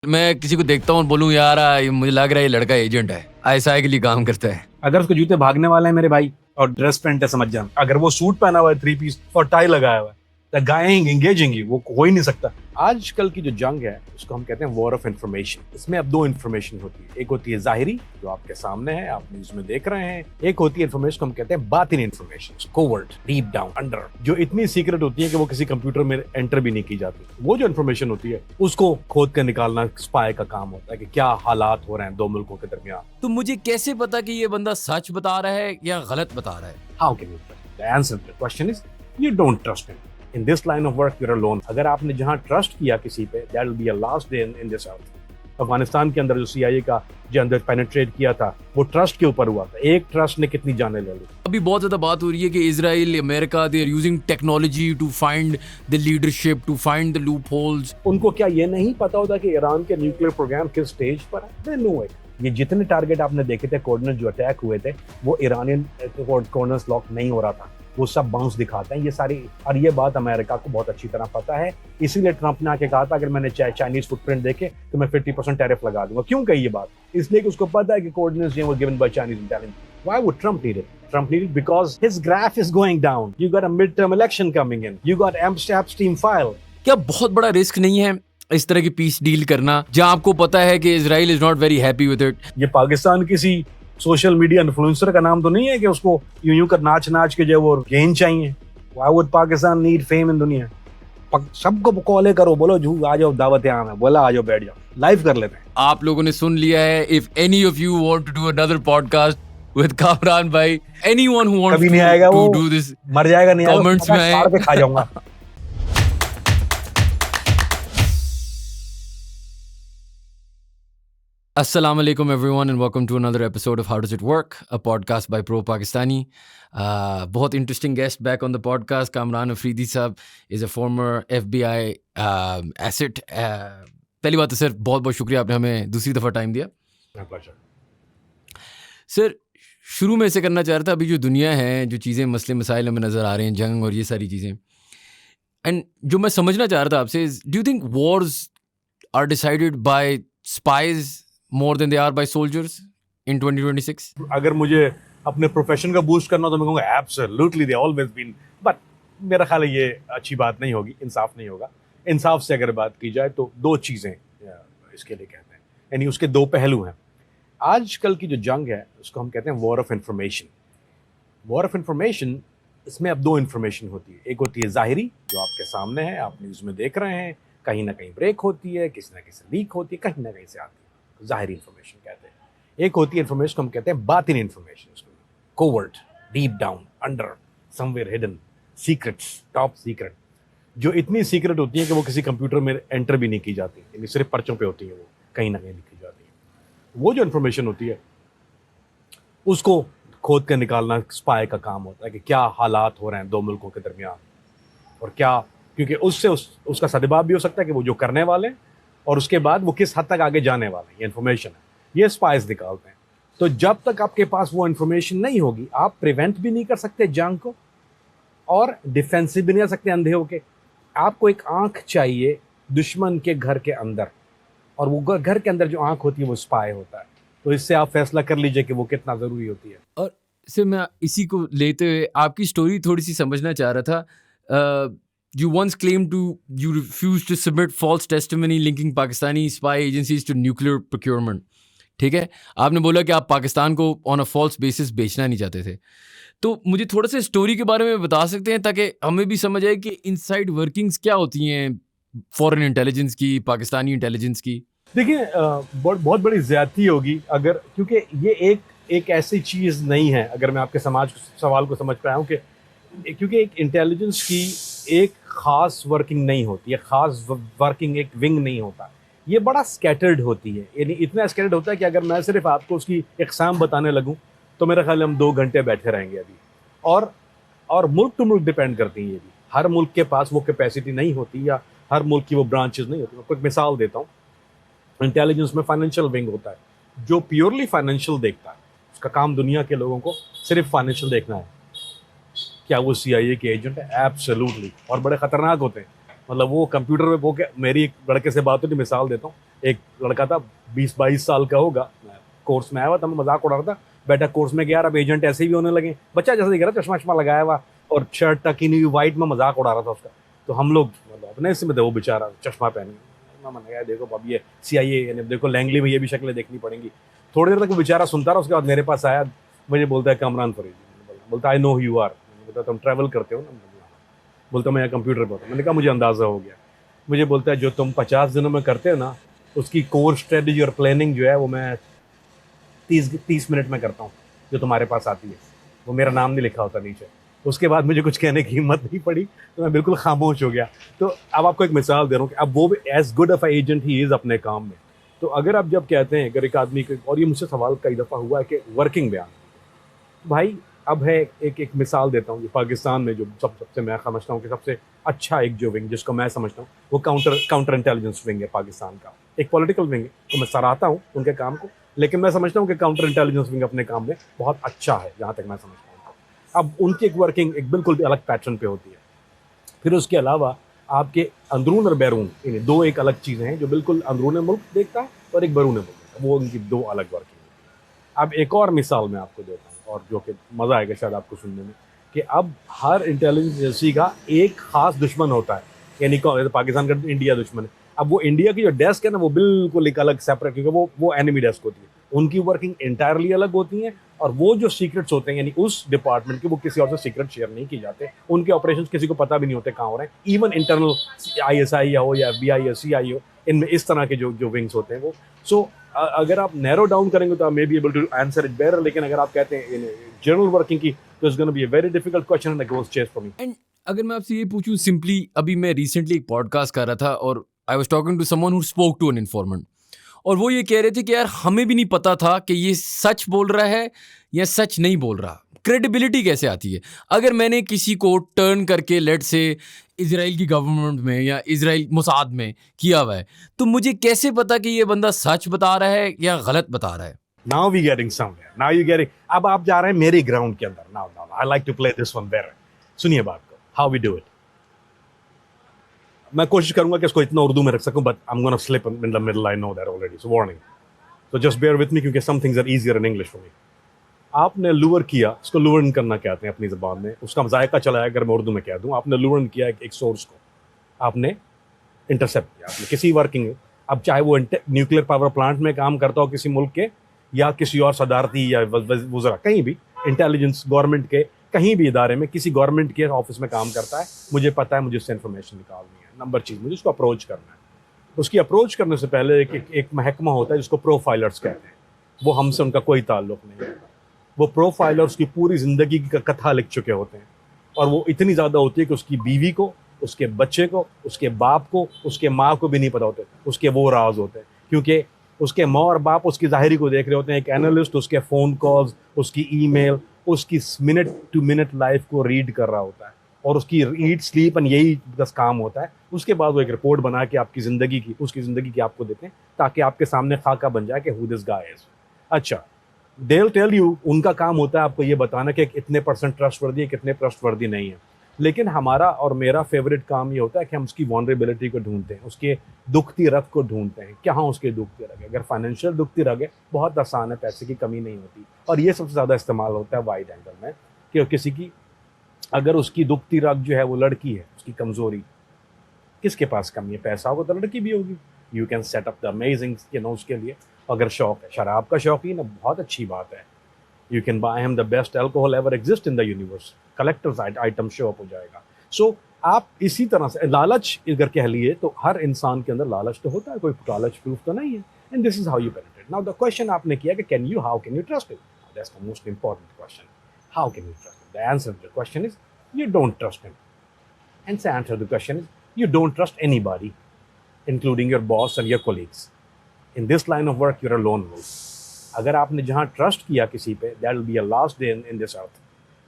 मैं किसी को देखता हूँ बोलूँ यार मुझे लग रहा है ये लड़का एजेंट है, आईएसआई के लिए काम करता है। अगर उसके जूते भागने वाले हैं मेरे भाई और ड्रेस पहनते समझ जाना, अगर वो सूट पहना हुआ है 3 पीस और टाई लगाया हुआ है, द गाय एंगेजिंग ही वो हो ही नहीं सकता। आजकल की जो जंग है उसको हम कहते हैं वॉर ऑफ इंफॉर्मेशन। इसमें अब दो इंफॉर्मेशन होती है, एक होती है जाहिरी जो आपके सामने है, आप न्यूज में देख रहे हैं, एक होती है इंफॉर्मेशन को हम कहते हैं बातिन information, covert, deep down, under, जो इतनी सीक्रेट होती है कि वो किसी कंप्यूटर में एंटर भी नहीं की जाती। वो जो इंफॉर्मेशन होती है उसको खोद कर निकालना स्पाई का काम होता है कि क्या हालात हो रहे हैं दो मुल्कों के दरमियान। तो मुझे कैसे पता कि ये बंदा सच बता रहा है या गलत बता रहा है? How can you trust? The answer to the question is you don't trust him. In this line of work, you're alone. अगर आपने जहां ट्रस्ट किया किसी पे, that will be a last day in this earth. Afghanistan के अंदर जो CIA का जो अंदर पेनिट्रेट किया था वो ट्रस्ट के ऊपर हुआ था। एक ट्रस्ट ने कितनी जाने ले ली। अभी बहुत ज्यादा बात हो रही है कि Israel, America, they are using technology to find the leadership, to find the loopholes. उनको क्या ये नहीं पता होता कि ईरान के न्यूक्लियर प्रोग्राम किस स्टेज पर है? They know it. ये जितने टारगेट आपने देखे थे, कोऑर्डिनेट जो अटैक हुए थे, वो ईरानियन कोऑर्डिनेट्स लॉक नहीं हो रहा था, वो सब बाउंस दिखाते हैं ये सारी। और ये बात अमेरिका को बहुत अच्छी तरह पता है, इसीलिए ट्रंप ने आके कहा था अगर मैंने चाइनीज फुटप्रिंट देखे तो मैं 50% टैरिफ लगा दूंगा। क्यों कही ये बात? इसलिए कि उसको पता है कि कोऑर्डिनेट्स जो given by Chinese intelligence. Why would Trump need it? Trump needed because his graph is going down. You got a midterm election coming in. You got Epstein file. क्या बहुत बड़ा रिस्क नहीं है इस तरह की पीस डील करना जहां आपको पता है कि Israel is not very happy with it? ये पाकिस्तान किसी सोशल मीडिया इन्फ्लुएंसर का नाम तो नहीं है कि उसको यूं कर नाच के जो वो गेन चाहिए। Why would Pakistan need fame in दुनिया? सबको कॉल करो, बोलो झू आ जाओ, दावत आम है, बोला आ जाओ, बैठ जाओ, लाइव कर लेते हैं। आप लोगों ने सुन लिया है। If any of you want to do another podcast with Kamran भाई, एनीवन हु वांट्स कभी नहीं आएगा टू वो, डू दिस, मर जाएगा, नहीं आएगा, कमेंट्स में फाड़ के खा जाऊंगा। Assalamu alaikum everyone and welcome to another episode of How Does It Work, a podcast by Pro Pakistani. बहुत interesting guest back on the podcast. Kamran Afridi साहब is a former FBI asset. पहली बात तो sir बहुत बहुत शुक्रिया, आपने हमें दूसरी दफ़ा टाइम दिया। सर शुरू में ऐसे करना चाह रहा था, अभी जो दुनिया है, जो चीज़ें मसले मसाइल हमें नज़र आ रहे हैं, जंग और ये सारी चीज़ें, एंड जो मैं समझना चाह रहा था आपसे, do you think wars are decided by spies more than they are by soldiers in 2026? अगर मुझे अपने प्रोफेशन का बूस्ट करना तो मैं कहूँगा absolutely they always been, but मेरा ख्याल है ये अच्छी बात नहीं होगी, इंसाफ नहीं होगा। इंसाफ से अगर बात की जाए तो दो चीज़ें इसके लिए कहते हैं, यानी उसके दो पहलू हैं। आजकल की जो जंग है उसको हम कहते हैं war of information. War of information, इसमें अब दो इंफॉर्मेशन होती है, एक होती है जाहिरी जो आपके सामने है, आप न्यूज़ में देख रहे हैं, कहीं ना कहीं ब्रेक होती है, किसी ना किसी लीक होती है, कहीं ना कहीं से आती है, जाहिरी इंफॉर्मेशन कहते हैं। एक होती है इंफॉर्मेशन को हम कहते हैं बातिन information, covert, deep down, under, somewhere hidden, secrets, top secret, जो इतनी सीक्रेट होती है कि वो किसी कंप्यूटर में एंटर भी नहीं की जाती, यानी सिर्फ पर्चों पे होती है, वो कहीं ना कहीं लिखी जाती है। वो जो इंफॉर्मेशन होती है उसको खोद कर निकालना स्पाई का काम होता है कि क्या हालात हो रहे हैं दो मुल्कों के दरमियान, और क्या, क्योंकि उससे उसका सदुपयोग भी हो सकता है कि वो जो करने वाले हैं और उसके बाद वो किस हद तक आगे जाने वाले हैं, ये इन्फॉर्मेशन है, ये स्पाइस निकालते हैं। तो जब तक आपके पास वो इन्फॉर्मेशन नहीं होगी, आप प्रिवेंट भी नहीं कर सकते जंग को और डिफेंसिव भी नहीं कर सकते अंधे होके। आपको एक आंख चाहिए दुश्मन के घर के अंदर, और वो घर के अंदर जो आंख होती है वो स्पाई होता है। तो इससे आप फैसला कर लीजिए कि वो कितना ज़रूरी होती है। और सर मैं इसी को लेते हुए आपकी स्टोरी थोड़ी सी समझना चाह रहा था। You once claimed you refused to submit false testimony linking Pakistani spy agencies to nuclear procurement. ठीक है, आपने बोला कि आप पाकिस्तान को ऑन अ फॉल्स बेसिस बेचना नहीं चाहते थे। तो मुझे थोड़ा सा स्टोरी के बारे में बता सकते हैं ताकि हमें भी समझ आए कि इनसाइड वर्किंग्स क्या होती हैं फॉरेन इंटेलिजेंस की, पाकिस्तानी इंटेलिजेंस की? देखिए बहुत बड़ी ज्यादती होगी अगर, क्योंकि ये एक ऐसी चीज़ नहीं है, अगर मैं आपके सवाल को समझ पाया हूँ, कि क्योंकि एक इंटेलिजेंस की एक ख़ास वर्किंग नहीं होती है, ख़ास वर्किंग एक विंग नहीं होता, ये बड़ा स्कैटर्ड होती है। यानी इतना स्कैटर्ड होता है कि अगर मैं सिर्फ आपको उसकी इकसाम बताने लगूं तो मेरा ख्याल हम 2 घंटे बैठे रहेंगे अभी। और मुल्क टू मुल्क डिपेंड करती है ये भी, हर मुल्क के पास वो कैपेसिटी नहीं होती, या हर मुल्क की वो ब्रांचेस नहीं होती। मैं आपको एक मिसाल देता हूँ, इंटेलिजेंस में फाइनेंशियल विंग होता है जो प्योरली फाइनेंशियल देखता है, उसका काम दुनिया के लोगों को सिर्फ फाइनेंशियल देखना है। क्या वो CIA के एजेंट है? एब्सोल्युटली, और बड़े खतरनाक होते हैं। मतलब वो कंप्यूटर पे वो, मेरी एक लड़के से बात हुई, मिसाल देता हूँ, एक लड़का था 20-22 साल का होगा, कोर्स में आया हुआ था, मैं मजाक उड़ा रहा था, बेटा कोर्स में गया, अब एजेंट ऐसे भी होने लगे, बच्चा जैसे दिख रहा, चश्मा चश्मा लगाया हुआ और शर्ट टकी नहीं हुई, वाइट में मजाक उड़ा रहा था उसका। तो हम लोग मतलब अपने इसमें थे, वो बेचारा चश्मा पहन के, मैंने कहा देखो अब ये CIA यानी देखो लैंगली में ये भी शक्लें देखनी पड़ेंगी। थोड़ी देर तक वो बेचारा सुनता रहा, उसके बाद मेरे पास आया, मुझे बोलता है कामरान फरीद, बोलता आई नो यू आर, बोलता तुम ट्रैवल करते हो ना, बोलता मैं कंप्यूटर पर। मैंने कहा मुझे अंदाजा हो गया। मुझे बोलता है जो तुम 50 दिनों में करते हो ना, उसकी कोर स्ट्रेटजी और प्लानिंग जो है वो मैं 30 मिनट में करता हूँ, जो तुम्हारे पास आती है। वो मेरा नाम नहीं लिखा होता नीचे। उसके बाद मुझे कुछ कहने की हिम्मत नहीं पड़ी, तो मैं बिल्कुल खामोश हो गया। तो अब आपको एक मिसाल दे रहा हूँ कि अब वो भी as good of agent he is अपने काम में। तो अगर आप जब कहते हैं अगर एक आदमी के, और ये मुझसे सवाल कई दफ़ा हुआ है कि वर्किंग बयान, भाई अब है एक मिसाल देता हूँ, पाकिस्तान में जो सबसे मैं समझता हूँ कि सबसे अच्छा एक जो विंग जिसको मैं समझता हूँ वो काउंटर इंटेलिजेंस विंग है पाकिस्तान का। एक पॉलिटिकल विंग है, तो मैं सराहता हूँ उनके काम को, लेकिन मैं समझता हूँ कि काउंटर इंटेलिजेंस विंग अपने काम में बहुत अच्छा है, जहाँ तक मैं समझता हूँ। अब उनकी एक वर्किंग एक बिल्कुल भी अलग पैटर्न पे होती है। फिर उसके अलावा आपके अंदरून और बैरून, इन दो एक अलग चीज़ें हैं, जो बिल्कुल अंदरून मुल्क देखता है और एक बैरून मुल्क देखता है, वो उनकी दो अलग वर्किंग होती है। अब एक और मिसाल मैं आपको देता हूँ, और जो कि मज़ा आएगा शायद आपको सुनने में, कि अब हर इंटेलिजेंस एजेंसी का एक खास दुश्मन होता है, यानी पाकिस्तान का इंडिया दुश्मन है। अब वो इंडिया की जो डेस्क है ना, वो बिल्कुल एक अलग सेपरेट, क्योंकि वो एनिमी डेस्क होती है, उनकी वर्किंग इंटायरली अलग होती है। और वो जो सीक्रेट्स होते हैं यानी उस डिपार्टमेंट के, वो किसी और से सीक्रेट शेयर नहीं किए जाते, उनके ऑपरेशंस किसी को पता भी नहीं होते कहाँ हो रहे हैं। इवन इंटरनल ISI हो या FBI या CI हो, इनमें इस तरह के जो विंग्स होते हैं वो। सो अगर आप नैरो डाउन करेंगे तो आप may be able to answer it better, लेकिन अगर आप कहते हैं जनरल वर्किंग की, तो it's gonna be a very difficult question and goes chase for me. And अगर मैं आपसे ये पूछूं सिंपली, अभी मैं रिसेंटली एक पॉडकास्ट कर रहा था और I was talking to someone who spoke to an informant, और वो ये कह रहे थे कि यार हमें भी नहीं पता था कि ये सच बोल रहा है या सच नहीं बोल रहा। क्रेडिबिलिटी कैसे आती है? अगर मैंने किसी को टर्न करके लेट से इजराइल की गवर्नमेंट में या इजराइल मोसाद में किया हुआ है, तो मुझे कैसे पता कि ये बंदा सच बता रहा है या गलत बता रहा है? Now we getting somewhere, now you getting, अब आप जा रहे हैं मेरे ग्राउंड के अंदर। Now I like to play this one better. सुनिए बात को, हाउ वी डू इट। मैं कोशिश करूंगा कि इसको इतना उर्दू में रख सकूं, but I am gonna slip in the middle, I know that already, so warning. So just bear with me, क्योंकि some things are easier in English for me. आपने लूवर किया, इसको लूवर करना कहते हैं अपनी ज़बान में, उसका जायका चलाया अगर मैं उर्दू में कह दूं। आपने लूवर किया एक सोर्स को, आपने इंटरसेप्ट किया, आपने किसी वर्किंग, अब चाहे वो न्यूक्लियर पावर प्लांट में काम करता हो किसी मुल्क के, या किसी और सदारती या वज़रा, कहीं भी इंटेलिजेंस गवर्नमेंट के कहीं भी इदारे में किसी गवर्नमेंट के ऑफिस में काम करता है, मुझे पता है मुझे उससे इन्फॉर्मेशन निकालनी है। नंबर चीज़, मुझे उसको अप्रोच करना है। उसकी अप्रोच करने से पहले एक महकमा होता है जिसको प्रोफाइलर्स कहते हैं। वो हमसे उनका कोई ताल्लुक नहीं होता। वो प्रोफाइलर्स की पूरी ज़िंदगी की कथा लिख चुके होते हैं, और वो इतनी ज़्यादा होती है कि उसकी बीवी को, उसके बच्चे को, उसके बाप को, उसके माँ को भी नहीं पता होते, उसके वो राज होते हैं, क्योंकि उसके माँ और बाप उसकी ज़ाहिरी को देख रहे होते हैं। एक एनालिस्ट उसके फ़ोन कॉल्स, उसकी ईमेल, उसकी मिनट टू मिनट लाइफ को रीड कर रहा होता है, और उसकी रीड स्लीप एंड यही बस काम होता है। उसके बाद वो एक रिपोर्ट बना के आपकी ज़िंदगी की, उसकी ज़िंदगी की आपको देते हैं, ताकि आपके सामने खाका बन जाए कि हु दिस गाय इज। अच्छा, दे विल टेल यू, उनका काम होता है आपको ये बताना कि कितने % ट्रस्टवर्दी है, कितने ट्रस्टवर्दी नहीं है। लेकिन हमारा और मेरा फेवरेट काम ये होता है कि हम उसकी वनरेबिलिटी को ढूंढते हैं, उसके दुखती रग को ढूंढते हैं, कहाँ उसके दुखती रग है। अगर फाइनेंशियल दुखती रग है, बहुत आसान है, पैसे की कमी नहीं होती, और ये सबसे ज़्यादा इस्तेमाल होता है वाइड एंगल में, कि किसी की अगर उसकी दुखती रग जो है वो लड़की है, उसकी कमज़ोरी, किसके पास कमी है, पैसा होगा तो लड़की भी होगी। You can set up the amazing, उसके लिए अगर शौक है, शराब का शौकीन है, बहुत अच्छी बात है, you can buy him the best alcohol ever exist in the universe, collectors item show up हो जाएगा। सो आप इसी तरह से लालच अगर कह लिए, तो हर इंसान के अंदर लालच तो होता है, कोई लालच प्रूफ तो नहीं है। And this is how you penetrate. Now the question आपने किया कि can you, how can you trust it, that's the most important question. How can you trust it? The answer to the question is you don't trust him. And the answer to the question is you don't trust anybody, including your boss and your colleagues. In this line of work, you're a lone wolf. अगर आपने जहाँ trust किया किसी पे, that will be a last day in this earth.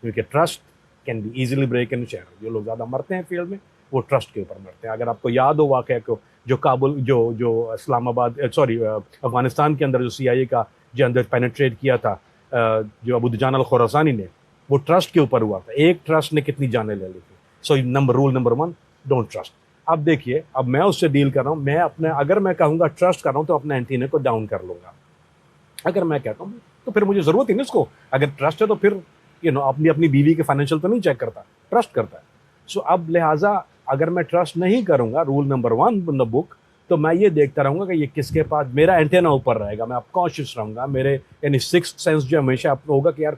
क्योंकि trust can be easily break and share. जो लोग ज़्यादा मरते हैं फील्ड में, वो ट्रस्ट के ऊपर मरते हैं। अगर आपको याद हो वाक़या को, जो काबुल, जो इस्लामाबाद, अफगानिस्तान के अंदर जो CIA का जो अंदर पेनिट्रेट किया था, जो अबू दुजान अल खुरासानी ने, वो ट्रस्ट के ऊपर हुआ था। एक ट्रस्ट ने कितनी जानें ले ली थी। So rule number 1, don't trust. अब देखिए, अब मैं उससे डील कर रहा हूँ, मैं अपने, अगर मैं कहूँगा ट्रस्ट कर रहा हूँ तो अपने एंटीने को डाउन कर लूँगा। अगर मैं कहता हूँ तो फिर मुझे ज़रूरत ही नहीं उसको, अगर ट्रस्ट है तो फिर अपनी अपनी बीवी के फाइनेंशियल तो नहीं चेक करता, ट्रस्ट करता है। सो अब लिहाजा अगर मैं ट्रस्ट नहीं करूँगा, rule number 1 in the book, तो मैं ये देखता रहूँगा कि ये किसके पास, मेरा एंटेना ऊपर रहेगा, मैं अब कॉन्शियस रहूँगा, मेरे यानी सिक्स्थ सेंस जो हमेशा आपको होगा कि यार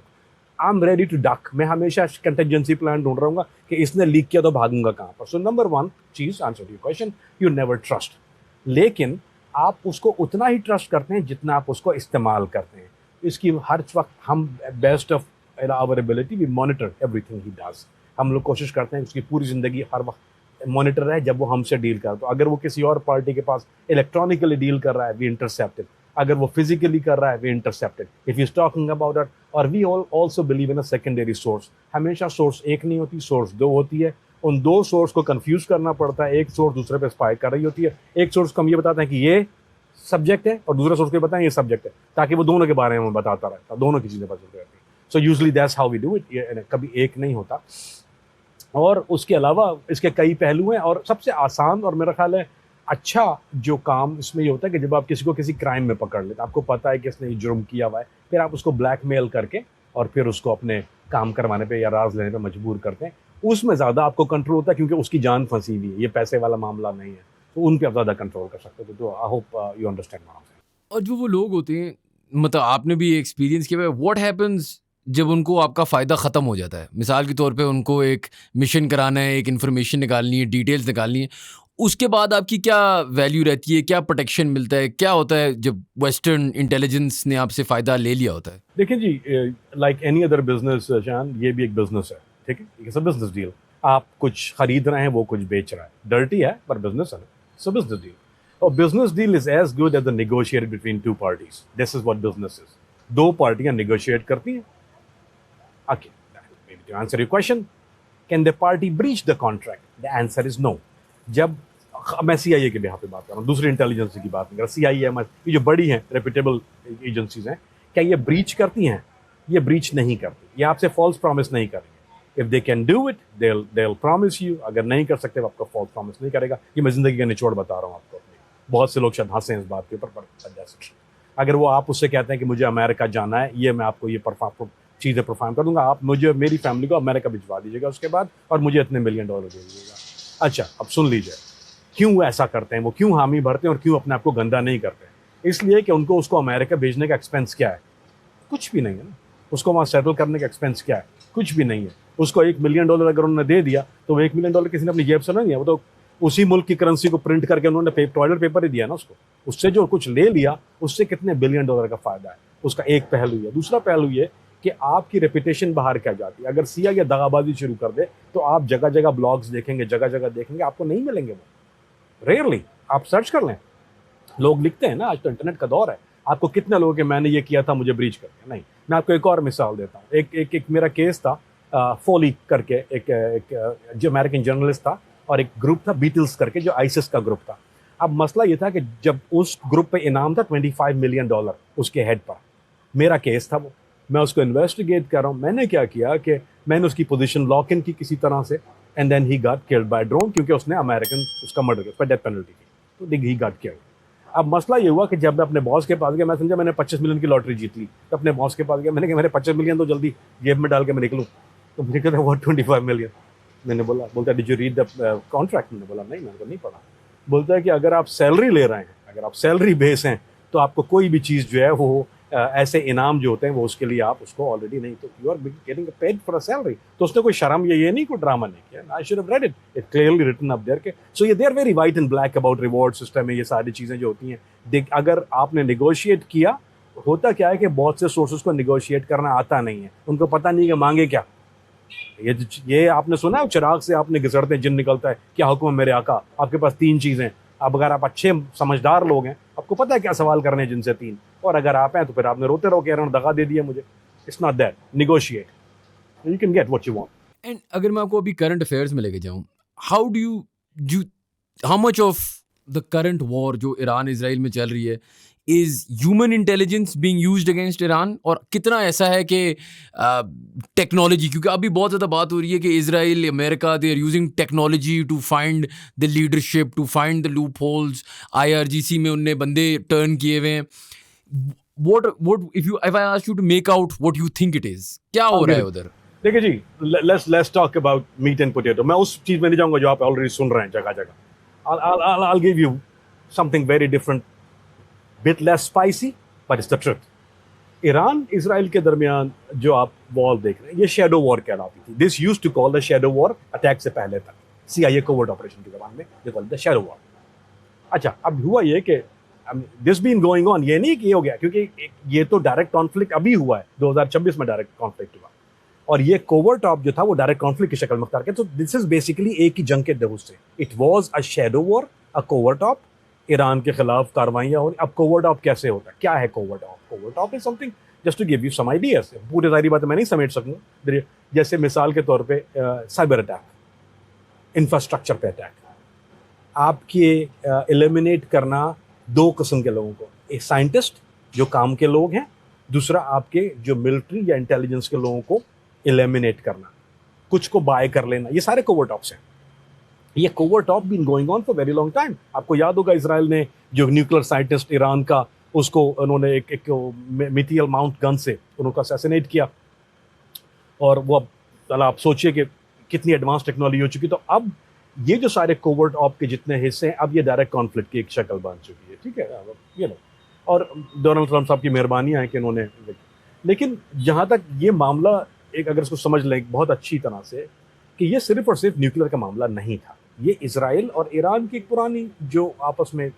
I am ready to duck, मैं हमेशा कंटेंजेंसी प्लान ढूंढ रहा हूँ कि इसने लीक किया तो भागूंगा कहाँ पर। So number 1 cheese, answer your question, you never trust. लेकिन आप उसको उतना ही ट्रस्ट करते हैं जितना आप उसको इस्तेमाल करते हैं। इसकी हर वक्त हम best of our ability we monitor everything he does. हम लोग कोशिश करते हैं उसकी पूरी ज़िंदगी हर वक्त मॉनिटर रहे जब वो हमसे डील कर। तो अगर वो किसी और पार्टी के पास इलेक्ट्रॉनिकली डील कर रहा है, वी इंटरसेप्टेड। अगर वो फिजिकली कर रहा है, we intercepted. If is talking about it, और we also believe in a secondary source. हमेशा सोर्स एक नहीं होती, सोर्स दो होती है। उन दो सोर्स को कंफ्यूज करना पड़ता है। एक सोर्स दूसरे पे स्पाई कर रही होती है। एक सोर्स को हम ये बताते हैं कि ये सब्जेक्ट है, और दूसरा सोर्स को बताएं ये सब्जेक्ट है, ताकि वो दोनों के बारे में बताता रहता, दोनों की चीज़ें बदलती रहती हैं। So usually that's how we do it, कभी एक नहीं होता। और उसके अलावा इसके कई पहलू हैं, और सबसे आसान और मेरा ख्याल है अच्छा जो काम इसमें ये होता है कि जब आप किसी को किसी क्राइम में पकड़ लेते, आपको पता है कि इसने ये जुर्म किया हुआ है, फिर आप उसको ब्लैकमेल करके और फिर उसको अपने काम करवाने पे या राज लेने पे मजबूर करते हैं, उसमें ज़्यादा आपको कंट्रोल होता है, क्योंकि उसकी जान फंसी हुई है, ये पैसे वाला मामला नहीं है, तो उन पे आप ज़्यादा कंट्रोल कर सकते हो। तो आई hope you understand what I am saying. और जो वो लोग होते हैं, मतलब आपने भी एक्सपीरियंस किया है, व्हाट हैपेंस जब उनको आपका फ़ायदा ख़त्म हो जाता है? मिसाल के तौर पे उनको एक मिशन कराना है, एक इन्फॉर्मेशन निकालनी है, डिटेल्स निकालनी है, उसके बाद आपकी क्या वैल्यू रहती है, क्या प्रोटेक्शन मिलता है, क्या होता है जब वेस्टर्न इंटेलिजेंस ने आपसे फ़ायदा ले लिया होता है? देखिए जी, लाइक एनी अदर बिजनेस शान, ये भी एक बिजनेस है, ठीक है, इट्स अ बिजनेस डील। आप कुछ खरीद रहे हैं, वो कुछ बेच रहा है, डर्टी है पर बिजनेस है, इट्स अ बिजनेस डील। और business deal is as good as the negotiated between two parties. This is what business is. दो पार्टियां नेगोशिएट करती हैं। Okay, maybe to answer your question, can the party breach the contract? The answer is no. जब मैं CIA के behalf पे बात कर रहा हूँ, दूसरी इंटेलिजेंस की बात नहीं कर रहा, CIA, ये जो बड़ी हैं रेप्यूटेबल एजेंसीज हैं, क्या ये ब्रीच करती हैं? ये ब्रीच नहीं करती, ये आपसे फॉल्स प्रॉमिस नहीं करेंगे। If they can do it, they will promise you. अगर नहीं कर सकते, वो आपको फॉल्स प्रॉमिस नहीं करेगा। ये मैं जिंदगी का निचोड़ बता रहा हूँ आपको अपनी। बहुत से लोग शायद हंसे हैं इस बात के ऊपर, पर अगर वो आप उससे कहते हैं कि मुझे अमेरिका जाना है, ये मैं आपको ये चीज़ें परफॉर्म कर दूंगा, आप मुझे, मेरी फैमिली को अमेरिका भिजवा दीजिएगा उसके बाद, और मुझे इतने $1 मिलियन दे दीजिएगा। अच्छा, अब सुन लीजिए क्यों ऐसा करते हैं, वो क्यों हामी भरते हैं और क्यों अपने आप को गंदा नहीं करते हैं। इसलिए कि उनको उसको अमेरिका भेजने का एक्सपेंस क्या है? कुछ भी नहीं है ना। उसको वहाँ सेटल करने का एक्सपेंस क्या है? कुछ भी नहीं है। उसको $1 मिलियन अगर उन्होंने दे दिया, तो वो $1 मिलियन किसी ने अपनी जेब से नहीं दिया, वो तो उसी मुल्क की करेंसी को प्रिंट करके उन्होंने टॉयलेट पेपर ही दिया ना उसको। उससे जो कुछ ले लिया, उससे कितने $1 बिलियन का फायदा है। उसका एक पहलू है। दूसरा पहलू ये कि आपकी रेपुटेशन बाहर क्या जाती है। अगर CIA या दगाबाजी शुरू कर दे, तो आप जगह जगह ब्लॉग्स देखेंगे, जगह जगह देखेंगे, आपको नहीं मिलेंगे वो। रेयरली, आप सर्च कर लें, लोग लिखते हैं ना, आज तो इंटरनेट का दौर है। आपको कितने लोगों के मैंने ये किया था, मुझे ब्रीच कर दिया। नहीं, मैं आपको एक और मिसाल देता हूँ। एक मेरा केस था, फोली करके, एक जो अमेरिकन जर्नलिस्ट था, और एक ग्रुप था बीटल्स करके, जो आइसिस का ग्रुप था। अब मसला ये था कि जब उस ग्रुप पे इनाम था $25 मिलियन उसके हेड पर, मेरा केस था वो, मैं उसको इन्वेस्टिगेट कर रहा हूँ। मैंने क्या किया कि मैंने उसकी पोजीशन लॉक इन की किसी तरह से, and then he got killed by drone, क्योंकि उसने अमेरिकन उसका मर्डर किया, उस पर डेथ पेनल्टी थी, तो ही गॉट किल्ड। अब मसला ये हुआ कि जब मैं अपने बॉस के पास गया, मैं समझा मैंने 25 मिलियन की लॉटरी जीत ली, तो अपने बॉस के पास गया, मैंने कहा मेरे 25 मिलियन तो जल्दी जेब में डाल के मैं निकलूँ। तो मुझे कहता है 25 मिलियन। मैंने बोलता did you read the contract? मैंने बोला नहीं, मैंने तो नहीं पढ़ा। बोलता है कि अगर आप सैलरी ले रहे हैं, अगर आप सैलरी बेस हैं, तो आपको कोई भी चीज़ जो है वो ऐसे इनाम जो होते हैं, वो उसके लिए आप उसको ऑलरेडी नहीं, तो you are getting paid for a salary. तो उसने कोई शर्म ये नहीं, कोई ड्रामा नहीं किया। I should have read it, it clearly written up there के। सो ये they are very white and black about reward system है, ये सारी चीज़ें जो होती हैं। अगर आपने निगोशिएट किया, होता क्या है कि बहुत से सोर्सेज को निगोशिएट करना आता नहीं है, उनको पता नहीं कि मांगे क्या। ये आपने सुना है, चिराग से आपने घिसड़ते जिन निकलता है, क्या हुक्म है मेरे आका। आपके पास 3 चीज़ें। अब अगर आप अच्छे समझदार लोग हैं, आपको पता है क्या सवाल करने हैं जिनसे 3, और अगर आप हैं तो फिर आपने रोते रहो कि यार दगा दे दिया मुझे। It's not that, negotiate, you can get what you want. And अगर मैं आपको अभी करंट अफेयर्स में लेके जाऊँ, how do you how much of the current war जो ईरान इजराइल में चल रही है, is human intelligence being used against Iran? और कितना ऐसा है कि टेक्नोलॉजी, क्योंकि अभी बहुत ज़्यादा बात हो रही है कि Israel, America, they are using technology to find the leadership, to find the loopholes. IRGC में उनने बंदे टर्न किए हुए हैं. what if I ask you to make out what you think it is, क्या हो रहा है उधर? देखिए जी, let's talk about meat and potato. मैं उस चीज में नहीं जाऊंगा जो आप ऑलरेडी सुन रहे हैं जगह जगह. I'll give you something very different, bit less spicy, but it's the truth. Iran Israel के दरमियान जो आप वॉर देख रहे हैं, ये शेडो वॉर कहलाती थी. This used to call the shadow war attack से पहले तक. CIA कोवर्ट ऑपरेशन की जबान में they call the shadow war. अच्छा, अब हुआ ये कि दिस बीन गोइंग ऑन, ये नहीं कि ये हो गया, क्योंकि ये तो डायरेक्ट कॉन्फ्लिक्ट अभी हुआ है. 2026 में डायरेक्ट कॉन्फ्लिक्ट हुआ, और ये कोवर्ट ऑप जो था वो डायरेक्ट कॉन्फ्लिक्ट की शक्ल में अख्तियार किया. तो दिस इज बेसिकली एक ही जंग के दहूस से. It was a shadow war, a covert op. Iran के खिलाफ कार्रवाइयां हो रही. अब कोवर्ट ऑप कैसे होता है, क्या है covert op? Covert op is something, just to give you some ideas. पूरी सारी बातें मैं नहीं समेट सकूंगा. जैसे मिसाल के तौर पे साइबर अटैक, इंफ्रास्ट्रक्चर पे अटैक. आपके एलिमिनेट करना दो किस्म के लोगों को, एक साइंटिस्ट जो काम के लोग हैं, दूसरा आपके जो मिलिट्री या इंटेलिजेंस के लोगों को एलिमिनेट करना, कुछ को बाय कर लेना. ये सारे कोवर्ट ऑप्स हैं. ये covert op been going on for very long time. आपको याद होगा इसराइल ने जो न्यूक्लियर साइंटिस्ट ईरान का, उसको उन्होंने एक मिथियल माउंट गन से उनको असैसिनेट किया. और वो अब आप सोचिए कि कितनी एडवांस टेक्नोलॉजी हो चुकी. तो अब ये जो सारे कोवर्ट ऑप के जितने हिस्से हैं, अब ये डायरेक्ट कॉन्फ्लिक्ट की एक शक्ल बन चुकी है. ठीक है, ये नो. और डोनाल्ड ट्रम्प साहब की मेहरबानियां हैं कि उन्होंने, लेकिन जहाँ तक ये मामला, एक अगर इसको समझ लें बहुत अच्छी तरह से, कि ये सिर्फ और सिर्फ न्यूक्लियर का मामला नहीं था. ये इसराइल और ईरान की एक पुरानी जो आपस में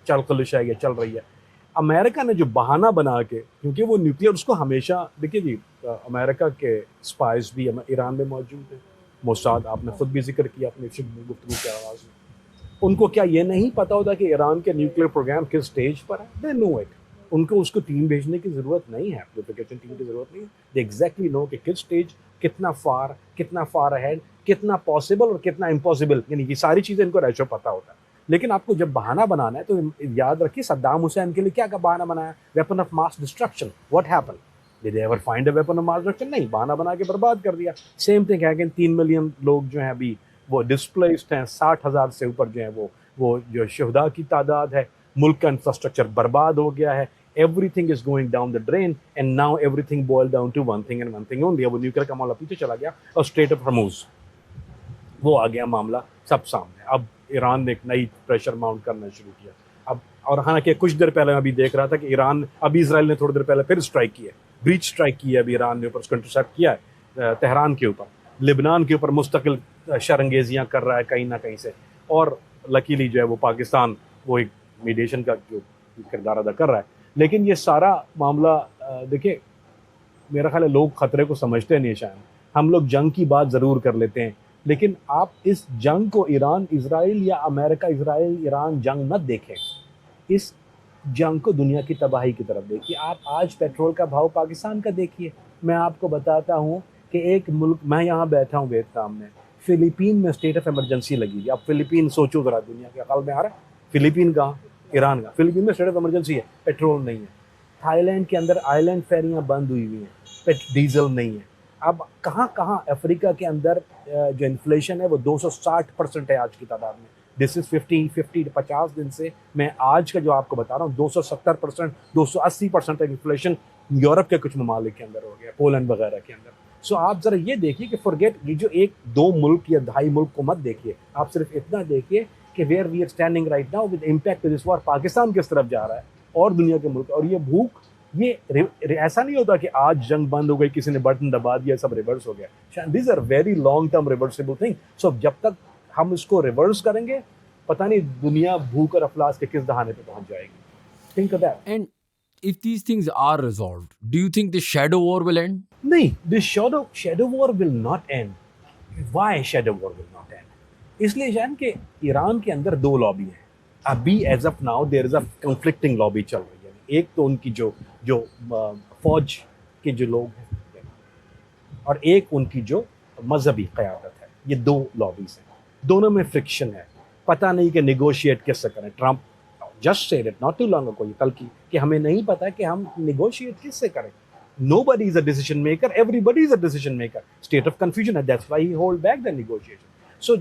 चलखलिश है, ये चल रही है. अमेरिका ने जो बहाना बना के, क्योंकि वो न्यूक्लियर उसको हमेशा, देखिए जी, अमेरिका के स्पाइस भी ईरान में मौजूद है. मोसाद आपने खुद भी जिक्र किया अपने गुफ्तगू के आवाज़ में. उनको क्या ये नहीं पता होता कि ईरान के न्यूक्लियर प्रोग्राम किस स्टेज पर है? They know it. उनको उसको टीम भेजने की ज़रूरत नहीं है, एप्लीकेशन टीम की ज़रूरत नहीं है. दे एग्जैक्टली नो कि किस स्टेज, कितना फार अहेड, कितना पॉसिबल और कितना इम्पॉसिबल, यानी ये सारी चीज़ें इनको रेशो पता होता है. लेकिन आपको जब बहाना बनाना है तो याद रखिए, सद्दाम हुसैन के लिए क्या का बहाना बनाया? Weapon of mass destruction. What happened? Did they ever find a weapon of mass destruction? नहीं, बहाना बना के बर्बाद कर दिया. सेम थिंग है कि 3 मिलियन लोग जो हैं अभी वो डिस्प्लेस्ड हैं. 60,000 से ऊपर जो हैं वो जो शहदा की तादाद है. मुल्क का इंफ्रास्ट्रक्चर बर्बाद हो गया है. Everything is going down the drain, and now everything boiled down to one thing and one thing only. वो न्यूक्लियर का मामला पीछे चला गया और स्ट्रेट ऑफ हॉर्मुज़ वो आ गया मामला सब सामने. अब ईरान ने एक नई प्रेशर माउंट करना शुरू किया. अब और हालांकि कुछ देर पहले मैं अभी देख रहा था कि ईरान, अभी इसराइल ने थोड़ी देर पहले फिर स्ट्राइक की है, ब्रीच स्ट्राइक की है अभी ईरान ने ऊपर, उसको इंटरसेप्ट किया है तेहरान के ऊपर. लिबनान के ऊपर मुस्तकिल शरंगेजियाँ कर रहा है कहीं ना कहीं से. और लकीली जो है वो पाकिस्तान वो एक मीडिएशन का जो किरदार अदा कर रहा है. लेकिन ये सारा मामला देखिए, मेरा ख्याल है लोग ख़तरे को समझते नहीं. शायद हम लोग जंग की बात ज़रूर कर लेते हैं, लेकिन आप इस जंग को ईरान इसराइल या अमेरिका इसराइल ईरान जंग मत देखें. इस जंग को दुनिया की तबाही की तरफ देखिए. आप आज पेट्रोल का भाव पाकिस्तान का देखिए. मैं आपको बताता हूँ कि एक मुल्क, मैं यहाँ बैठा हूँ वियतनाम में, फ़िलीपीन में स्टेट ऑफ इमरजेंसी लगी थी. अब फ़िलीपीन सोचो ज़रा, दुनिया के अकल में आ रहा है? फ़िलीपीन कहाँ? ईरान का. फ़िलीपीन में स्टेट ऑफ इमरजेंसी है, पेट्रोल नहीं है. थाईलैंड के अंदर आइलैंड फेरियाँ बंद हुई हुई हैं, डीजल नहीं है. अब कहाँ अफ्रीका के अंदर जो इन्फ्लेशन है वो 260% है आज की तादाद में. दिस इज़ 50 दिन से, मैं आज का जो आपको बता रहा हूँ, 270%, 280% इन्फ्लेशन यूरोप के कुछ ममालिक के अंदर हो गया, पोलैंड वगैरह के अंदर. सो आप ज़रा ये देखिए कि फॉरगेट ये जो 1-2 मुल्क या 2.5 मुल्क को मत देखिए. आप सिर्फ इतना देखिए कि where we are standing right now with impact this war. Pakistan किस तरफ जा रहा है और दुनिया के मुल्क. और ये भूख, ये ऐसा नहीं होता कि आज जंग बंद हो गई, किसी ने बटन दबा दिया, सब रिवर्स हो गया. This are very long term reversible thing. So जब तक हम इसको रिवर्स करेंगे, पता नहीं दुनिया भूख और अफलास के किस दहाने पे पहुंच जाएगी. Think of that. And if these things are resolved, do you think the shadow war will end? नहीं, this shadow war will not end. Why shadow war will not end? इसलिए जान कि ईरान के अंदर 2 लॉबी हैं अभी. As of now there is a conflicting lobby चल रही है. एक तो उनकी जो फौज के जो लोग हैं, और एक उनकी जो मजहबी क़यादत है. ये 2 लॉबीज हैं, दोनों में फ्रिक्शन है. पता नहीं कि नेगोशिएट कैसे करें. Trump just said it not too long ago, कल की, कि हमें नहीं पता कि हम negotiate किससे करें. Nobody is a decision maker, everybody is a decision maker. State of confusion, and that's why he hold back the negotiation. So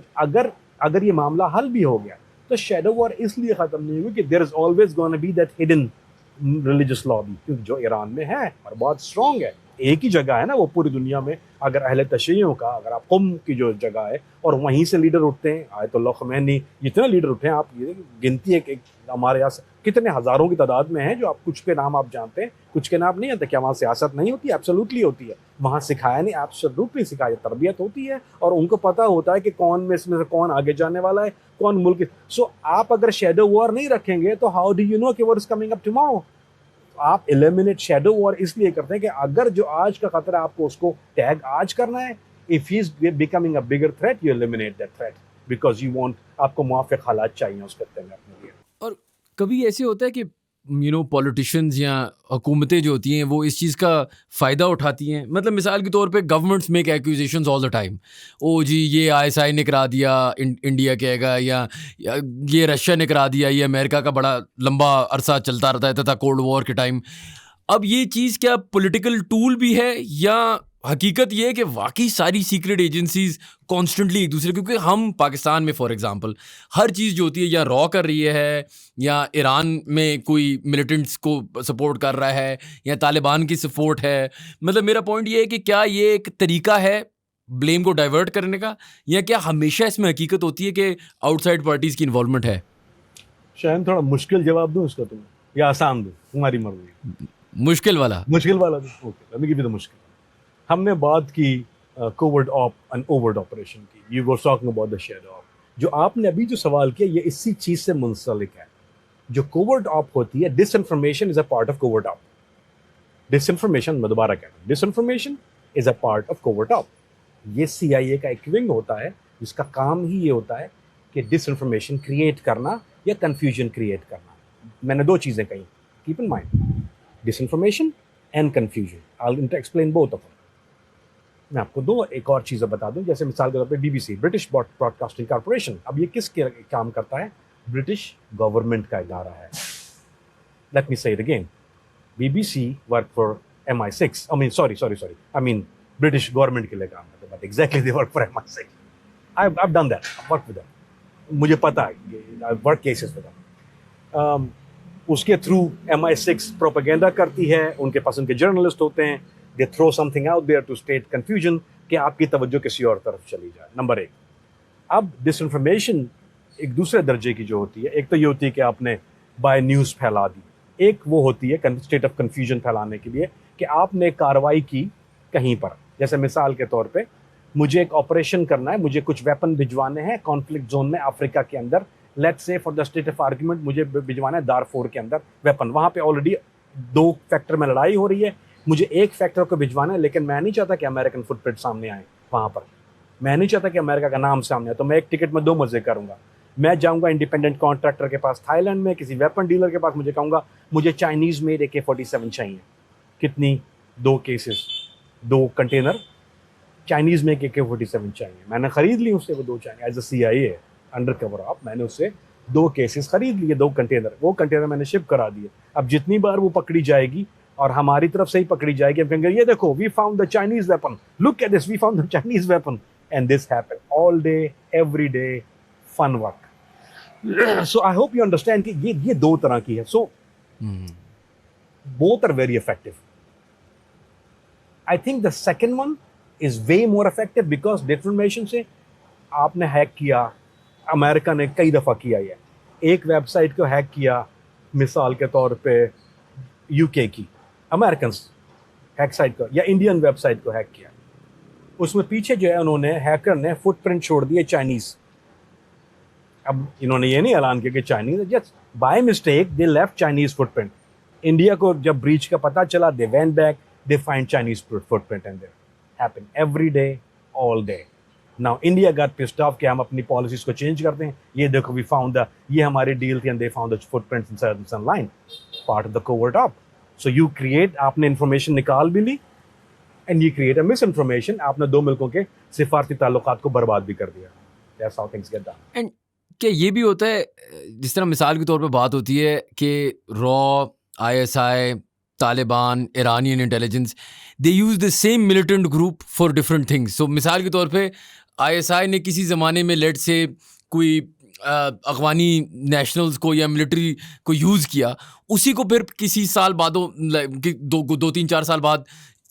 अगर ये मामला हल भी हो गया तो शेडो वॉर इसलिए खत्म नहीं हुई कि there is always gonna be that hidden religious lobby, क्योंकि जो ईरान में है और बहुत स्ट्रॉन्ग है, एक ही जगह है ना वो पूरी दुनिया में. अगर अहले तशय्युओं का, अगर आप कुम की जो जगह है और वहीं से लीडर उठते हैं, आयतुल्लाह खमैनी, जितने लीडर उठे हैं, आप ये गिनती एक हमारे यहाँ कितने हज़ारों की तादाद में है जो आप कुछ के नाम आप जानते हैं, कुछ के नाम नहीं जानते. क्या वहाँ सियासत नहीं होती? एब्सोल्युटली होती है. वहाँ सिखाया नहीं, एब्सोल्युटली सिखाया, तरबियत होती है और उनको पता होता है कि कौन में इसमें से कौन आगे जाने वाला है, कौन मुल्क. सो आप अगर शेडो वॉर नहीं रखेंगे तो हाउ डू यू नो कि what is coming up tomorrow? आप एलिमिनेट शेडो वॉर इसलिए करते हैं कि अगर जो आज का खतरा आपको उसको टैग आज करना है, if he is becoming a bigger threat, you eliminate that threat because you want, आपको मुआफिक हालात चाहिए उस खत्ते में अपने लिए. और कभी ऐसे होता है कि पॉलिटिशियंस या हुकूमतें जो होती हैं वो इस चीज़ का फ़ायदा उठाती हैं. मतलब मिसाल के तौर पे governments make accusations all the time. ओ जी ये आईएसआई ने करा दिया, इंडिया कहेगा, या ये रशिया ने करा दिया, ये अमेरिका का बड़ा लंबा अरसा चलता रहता था कोल्ड वॉर के टाइम. अब ये चीज़ क्या पॉलिटिकल टूल भी है या हकीकत ये है कि वाकई सारी सीक्रेट एजेंसीज कॉन्स्टेंटली एक दूसरे, क्योंकि हम पाकिस्तान में फॉर एग्जांपल हर चीज़ जो होती है या रॉ कर रही है, या ईरान में कोई मिलिटेंट्स को सपोर्ट कर रहा है, या तालिबान की सपोर्ट है. मतलब मेरा पॉइंट ये है कि क्या ये एक तरीका है ब्लेम को डाइवर्ट करने का, या क्या हमेशा इसमें हकीकत होती है कि आउटसाइड पार्टीज़ की इन्वॉल्वमेंट है? शायद थोड़ा मुश्किल जवाब दूं इसका तुम्हें या आसान दूं, तुम्हारी मर्जी. मुश्किल वाला दूं. Okay, let me give you the मुश्किल. हमने बात की covert op and overt operation की. You were talking about the shadow op. जो आपने अभी जो सवाल किया ये इसी चीज से मुंसलिक है. जो कोवर्ट ऑप होती है, disinformation is a part of covert op. Disinformation, मैं दोबारा कह रहा हूं, disinformation is a part of covert op. ये CIA का एक विंग होता है जिसका काम ही ये होता है कि डिसइंफॉर्मेशन क्रिएट करना या कंफ्यूजन क्रिएट करना. मैंने दो चीजें कही, keep in mind, disinformation and confusion. I will explain both of them. मैं आपको दो एक और चीज़ें बता दूं. जैसे मिसाल के तौर पे BBC, ब्रिटिश ब्रॉडकास्टिंग कॉर्पोरेशन, अब ये किसके काम करता है? ब्रिटिश गवर्नमेंट का इदारा है. लेट मी से it again, BBC work for MI6, I mean British government के लिए काम करते हैं, but exactly they work for MI6. I've done that, I've worked with them. मुझे पता है, I've worked cases with them. उसके थ्रू MI6 प्रोपेगेंडा करती है, उनके पास उनके जर्नलिस्ट होते हैं. They throw something out there to state confusion कि आपकी तवज्जो किसी और तरफ चली जाए. नंबर एक. अब डिसइंफॉर्मेशन एक दूसरे दर्जे की जो होती है, एक तो ये होती है कि आपने बाय न्यूज़ फैला दी. एक वो होती है स्टेट ऑफ कंफ्यूजन फैलाने के लिए कि आपने कार्रवाई की कहीं पर. जैसे मिसाल के तौर पे मुझे एक ऑपरेशन करना है, मुझे कुछ वेपन भिजवाने हैं कॉन्फ्लिक्ट जोन में अफ्रीका के अंदर. Let's say for the state of argument मुझे भिजवाना है दारफूर के अंदर वेपन. वहाँ पे ऑलरेडी दो फैक्टर में लड़ाई हो रही है. मुझे एक फैक्टर को भिजवाना है, लेकिन मैं नहीं चाहता कि अमेरिकन फुटप्रिंट सामने आए वहाँ पर. मैं नहीं चाहता कि अमेरिका का नाम सामने आए. तो मैं एक टिकट में दो मज़े करूँगा. मैं जाऊँगा इंडिपेंडेंट कॉन्ट्रैक्टर के पास थाईलैंड में, किसी वेपन डीलर के पास, मुझे कहूँगा मुझे चाइनीज़ मेड AK-47 चाहिए. कितनी? 2 केसेस, 2 कंटेनर चाइनीज़ में AK-47 चाहिए. मैंने ख़रीद ली उससे वो 2 चाहिए. As a CIA undercover of मैंने उससे 2 केसेस ख़रीद लिए, 2 कंटेनर. वो कंटेनर मैंने शिप करा दिए. अब जितनी बार वो पकड़ी जाएगी और हमारी तरफ से ही पकड़ी जाएगी, हम कहेंगे ये देखो, we found the Chinese weapon, look at this, we found the Chinese weapon. And this happen all day every day, fun work. So I hope you understand कि ये दो तरह की है. So both are very effective. I think the second one is way more effective because disinformation से आपने hack किया, America ने कई दफ़ा किया है. एक वेबसाइट को हैक किया मिसाल के तौर पे UK की, अमेरिकन हैक साइट को, या इंडियन वेबसाइट को हैक किया. उसमें पीछे जो है उन्होंने, हैकर ने फुटप्रिंट छोड़ दिए चाइनीज़. अब इन्होंने ये नहीं ऐलान किया कि Chinese, just by mistake they left Chinese footprint. India को जब ब्रीच का पता चला, they went back, they find Chinese footprint and there happen every day all day. Now India got pissed off कि हम अपनी पॉलिसीज़ को चेंज करते हैं. ये देखो, वी फाउंड द, ये हमारी डील थी and they found the footprints inside some line, part of the covert op. So you create, आपने इंफॉर्मेशन निकाल भी ली and you create a misinformation. आपने 2 मुल्कों के सिफारती ताल्लुकात को बर्बाद भी कर दिया. That's how things get done. And क्या ये भी होता है जिस तरह मिसाल के तौर पे बात होती है कि रॉ, ISI, Taliban, Iranian intelligence, they use the same militant group for different things. So मिसाल के तौर पे आईएसआई ने किसी ज़माने में लेट से कोई अफगानी नेशनल्स को या मिलिट्री को यूज़ किया, उसी को फिर किसी साल बादों दो तीन चार साल बाद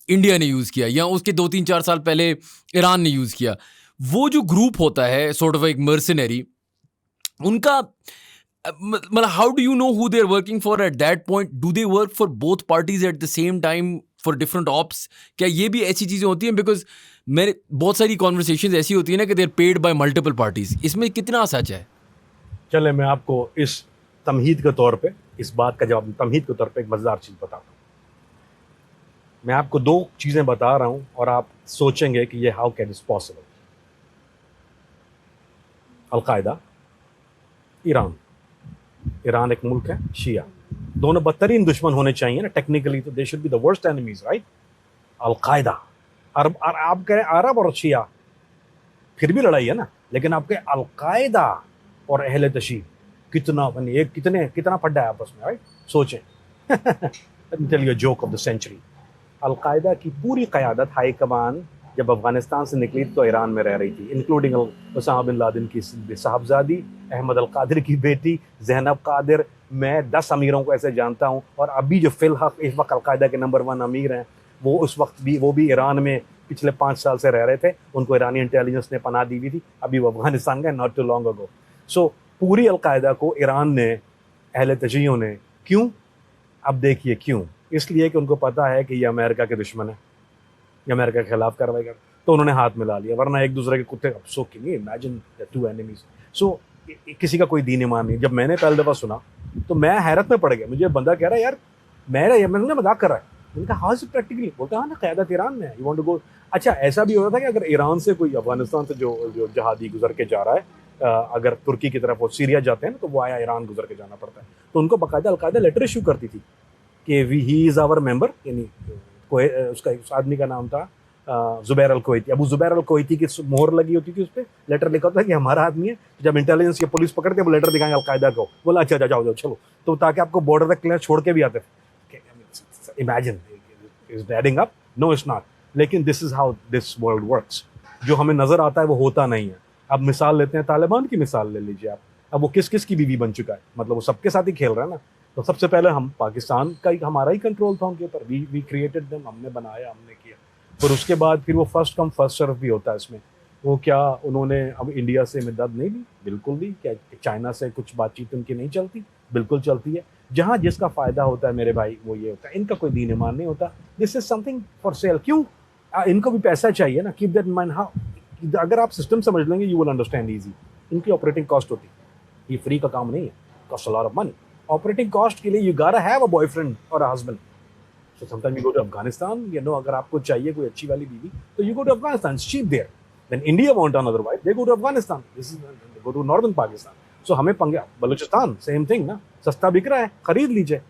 इंडिया ने यूज़ किया, या उसके 2-3-4 साल पहले ईरान ने यूज़ किया. वो जो ग्रुप होता है सॉर्ट ऑफ एक मर्सनरी, उनका मतलब how do you know who they are working for at that point? Do they work for both parties at the same time for different ops? क्या ये भी ऐसी चीज़ें होती हैं? बिकॉज मेरे बहुत सारी कॉन्वर्सेशन ऐसी होती है ना कि they are paid by multiple parties. इसमें कितना सच है? चले मैं आपको इस तमहीद के तौर पे, इस बात का जवाब तमहीद के तौर पे एक मज़ेदार चीज़ बताता हूँ. मैं आपको 2 चीज़ें बता रहा हूँ और आप सोचेंगे कि ये how can is possible. Al Qaeda, Iran एक मुल्क है, शिया, दोनों बदतरीन दुश्मन होने चाहिए ना टेक्निकली, तो they should be the worst enemies, right? Al Qaeda, Arab, आप कहें अरब और शिया, फिर भी लड़ाई है ना, लेकिन आपके अलकायदा और अहले तशीद कितना फड्डा है आपस में, राइट? सोचें. Let me tell you a joke of the century. Al Qaeda की पूरी क़यादत, हाई कमान जब अफ़गानिस्तान से निकली तो ईरान में रह रही थी, इंक्लूडिंग उसामा बिन लादेन की साहबजादी, अहमद अल कादिर की बेटी ज़ैनब कादिर. मैं 10 अमीरों को ऐसे जानता हूँ, और अभी जो फ़िलहाल इस वक्त अलकायदा के नंबर 1 अमीर हैं, वो उस वक्त भी ईरान में पिछले 5 साल से रह रहे थे. उनको ईरानी इंटेलिजेंस ने पनाह दी हुई थी, अभी वो अफ़गानिस्तान गए नॉट टू लॉन्ग अगो. सो पूरी अलकायदा को ईरान ने, अहले तशीयों ने, क्यों? अब देखिए क्यों. इसलिए कि उनको पता है कि ये अमेरिका के दुश्मन है, ये अमेरिका के खिलाफ कार्रवाई कर, तो उन्होंने हाथ मिला लिया. वरना एक दूसरे के कुत्ते, so can you imagine the 2 enemies. So किसी का कोई दीन ईमान नहीं. जब मैंने पहली दफ़ा सुना तो मैं हैरत में पड़ गया. मुझे बंदा कह रहा है यार मैंने मजाक कर रहा है. मैंने कहा हाउ इज इट प्रैक्टिकली? बोलता हाँ ना, क़यादत ईरान में है, यू वांट टू गो. अच्छा, ऐसा भी होता था कि अगर ईरान से कोई अफगानिस्तान से जो जहादी गुजर के जा रहा है, अगर तुर्की की तरफ वो सीरिया जाते हैं ना, तो वो आया ईरान गुजर के जाना पड़ता है. तो उनको बाकायदा अलकायदा लेटर इशू करती थी कि ही इज़ आवर मेंबर, यानी उसका एक आदमी का नाम था ज़ुबैर अल कोइती. अबू ज़ुबैर अल कोइती की मोहर लगी होती थी, उस पर लेटर लिखा होता है कि हमारा आदमी है. जब इंटेलिजेंस या पुलिस पकड़ते वो लेटर दिखाएंगे अलकायदा को, बोला अच्छा जाओ चलो, तो ताकि आपको बॉर्डर तक क्लियर छोड़ के भी आते थे. Imagine, is adding up? No it's not. लेकिन this is how this world works. जो हमें नजर आता है वो होता नहीं है. अब मिसाल लेते हैं, तालिबान की मिसाल ले लीजिए आप. अब वो किस किस की बीवी बन चुका है, मतलब वो सबके साथ ही खेल रहा है ना. तो सबसे पहले हम पाकिस्तान का हमारा ही कंट्रोल था उनके ऊपर. वी क्रिएटेड देम, हमने बनाया, हमने किया. और उसके बाद फिर वो फर्स्ट कम फर्स्ट सर्व भी होता है इसमें. वो क्या उन्होंने अब इंडिया से मदद नहीं ली? बिल्कुल ली. क्या चाइना से कुछ बातचीत उनकी नहीं चलती? बिल्कुल चलती है. जहाँ जिसका फ़ायदा होता है मेरे भाई, वो ये होता है. इनका कोई दीन ईमान नहीं होता. This is something for sale. क्यों? इनको भी पैसा चाहिए ना. Keep that in mind. How, अगर आप सिस्टम समझ लेंगे यू विल अंडरस्टैंड ईजी. इनकी ऑपरेटिंग कॉस्ट होती है, ये फ्री का काम नहीं है. Cost a lot of money. Operating cost के लिए you gotta have a boyfriend और a husband. So sometime you go to Afghanistan, you know, अगर आपको चाहिए कोई अच्छी वाली बीवी तो you go to Afghanistan, it's cheap there. When India want another wife, they go to Afghanistan. This is go to northern Pakistan. So हमें पंगे, बलूचिस्तान सेम थिंग ना, सस्ता बिक रहा है, खरीद लीजिए.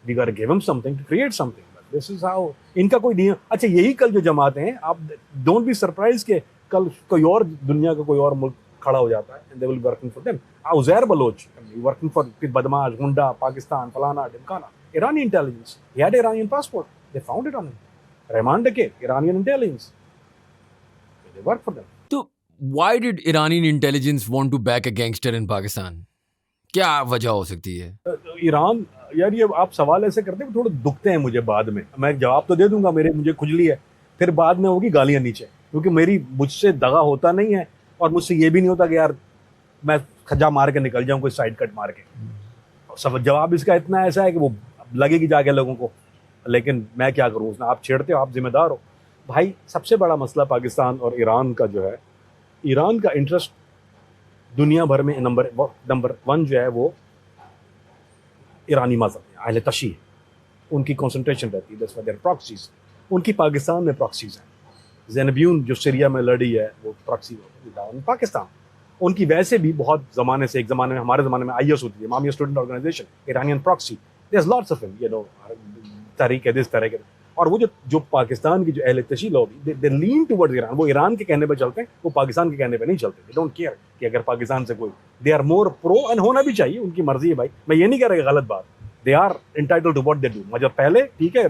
We got to give him something to create something. This is how. इनका कोई नहीं. अच्छा, यही कल जो जमाते हैं, आप डोंट बी सरप्राइज के कल कोई और दुनिया का कोई और मुल्क खड़ा हो जाता है and they will be working for them. Uzair Baloch working for बदमाश, गुंडा, पाकिस्तान, फलाना, ढिमकाना. Iranian intelligence. He had Iranian passport. They found it on him. Rahman Dake, Iranian intelligence. They work for them. तो why did Iranian intelligence want to back a gangster in Pakistan? क्या वजह हो सकती है? Iran, यार ये आप सवाल ऐसे करते हैं थोड़े दुखते हैं मुझे. बाद में मैं जवाब तो दे दूंगा, मुझे खुजली है, फिर बाद में होगी गालियां नीचे, क्योंकि मुझसे दगा होता नहीं है, और मुझसे ये भी नहीं होता कि यार मैं खजा मार के निकल जाऊं, कोई साइड कट मार के. सब जवाब इसका इतना ऐसा है कि वो लगेगी जाके लोगों को, लेकिन मैं क्या करूं. उसने, आप छेड़ते हो, आप जिम्मेदार हो. भाई सबसे बड़ा मसला पाकिस्तान और ईरान का जो है, ईरान का इंटरेस्ट दुनिया भर में नंबर 1 जो है वो ईरानी मजहब है, अहले तशी है. उनकी कंसंट्रेशन रहती है. That's why there proxies. उनकी पाकिस्तान में प्रॉक्सीज हैं. ज़ैनबियून जो सीरिया में लड़ी है, वो प्रॉक्सी पाकिस्तान. उनकी वैसे भी बहुत ज़माने से, एक ज़माने में, हमारे ज़माने में IS होती थी, Imamia student organisation, Iranian proxy. There is lots of him, you know, तरीके दिस तरह के. और वो जो पाकिस्तान की जो अहल तशी लॉबी दे लीन टुवर्ड्स ईरान, वो ईरान के कहने पे चलते हैं, वो पाकिस्तान के कहने पे नहीं चलते। दे डोंट केयर कि अगर पाकिस्तान से कोई, they are more pro, and होना भी चाहिए, उनकी मर्जी है भाई, मैं ये नहीं कह रहा गलत बात, they are entitled to what they do. मतलब पहले ठीक है,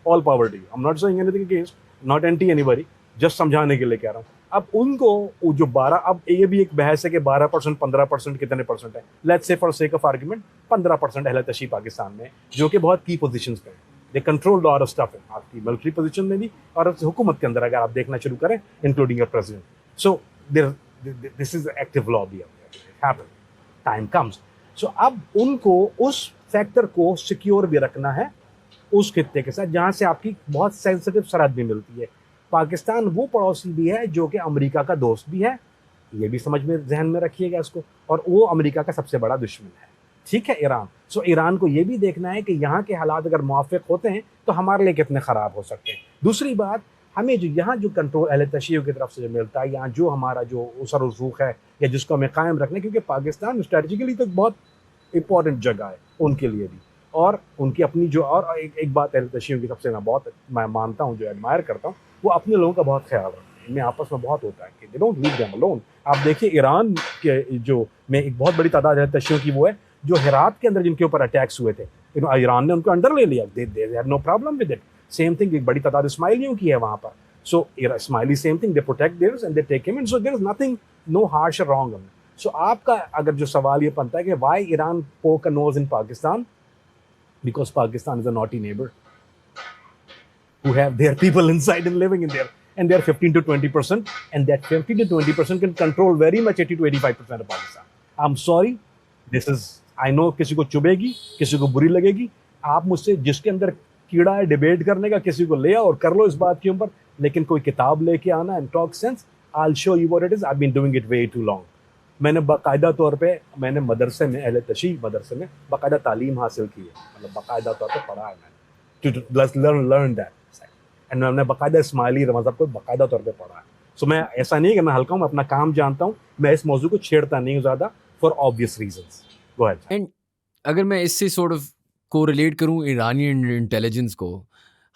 all power to you, I am not saying anything against, not anti anybody, just समझाने के लिए कह रहा हूँ। अब उनको वो जो 12, अब ये भी एक बहस है कि 12%, 15% कितने परसेंट है, let's say for sake of argument 15% अहले तशी पाकिस्तान में, जो कि बहुत की पोजीशंस पे हैं, they control lot of stuff है, आपकी मिलिट्री पोजीशन में भी और हुकूमत के अंदर अगर आप देखना शुरू करें, including your president. So this is active lobby, happen, time comes. So अब उनको उस फैक्टर को सिक्योर भी रखना है उस खित्ते के साथ जहाँ से आपकी बहुत सेंसिटिव सरहद भी मिलती है। पाकिस्तान वो पड़ोसी भी है जो कि अमेरिका का दोस्त भी है, ये भी समझ में जहन में रखिएगा इसको, और वो अमेरिका का सबसे बड़ा दुश्मन है, ठीक है, ईरान। सो ईरान को ये भी देखना है कि यहाँ के हालात अगर मुआफ़िक होते हैं तो हमारे लिए कितने ख़राब हो सकते हैं। दूसरी बात, हमें जो यहाँ जो कंट्रोल अहले तशीह की तरफ से जो मिलता है, यहाँ जो हमारा जो उसर रसूख है या जिसको हमें कायम रखना है, क्योंकि पाकिस्तान स्ट्रेटजिकली तो बहुत इंपॉर्टेंट जगह है उनके लिए भी, और उनकी अपनी जो, और एक बात अहले तशीह की सबसे मैं मानता हूँ, जो एडमायर करता हूँ, वो अपने लोगों का बहुत ख्याल रखते हैं। इनमें आपस में बहुत होता है कि they don't leave them alone. आप देखिए ईरान के जो में एक बहुत बड़ी तादाद अहले तशीह की वो है जो हेरात के अंदर जिनके ऊपर अटैक्स हुए थे, ईरान ने उनको अंडर ले लिया, they have no problem with it. Same thing एक बड़ी तादाद इस्माइलियों की है वहाँ पर, so Ismaili same thing, they protect theirs and they take him in, so there is nothing, no harsh और रॉन्ग। सो आपका अगर जो सवाल ये बनता है कि व्हाई ईरान पोक अ knows in Pakistan, because Pakistan is a naughty neighbor who have their people inside and living in there, and they're 15 to 20%, and that 15 to 20% can control very much 80 to 85% of Pakistan. I'm sorry, this is, I know किसी को चुभेगी, किसी को बुरी लगेगी, आप मुझसे जिसके अंदर कीड़ा है डिबेट करने का, किसी को ले आओ और कर लो इस बात के ऊपर, लेकिन कोई किताब लेके आना and talk sense, I'll show you what it is, I've been doing it way too long. मैंने बाकायदा तौर पे, मैंने मदरसे में, अहले तशी मदरसे में बाकायदा तालीम हासिल की है, मतलब बाकायदा तौर पे पढ़ा है मैंने, टू लर्न दैट, एंड मैंने बाकायदा इस्माइली मज़हब को बाकायदा तौर पे पढ़ा है। सो मैं ऐसा नहीं है कि मैं हल्का हूँ, मैं अपना काम जानता हूँ, मैं इस मौजू को छेड़ता नहीं हूँ ज़्यादा for obvious reasons. Go ahead. And अगर मैं इससे सॉर्ट ऑफ कोरिलेट करूं इरानियन इंटेलिजेंस को,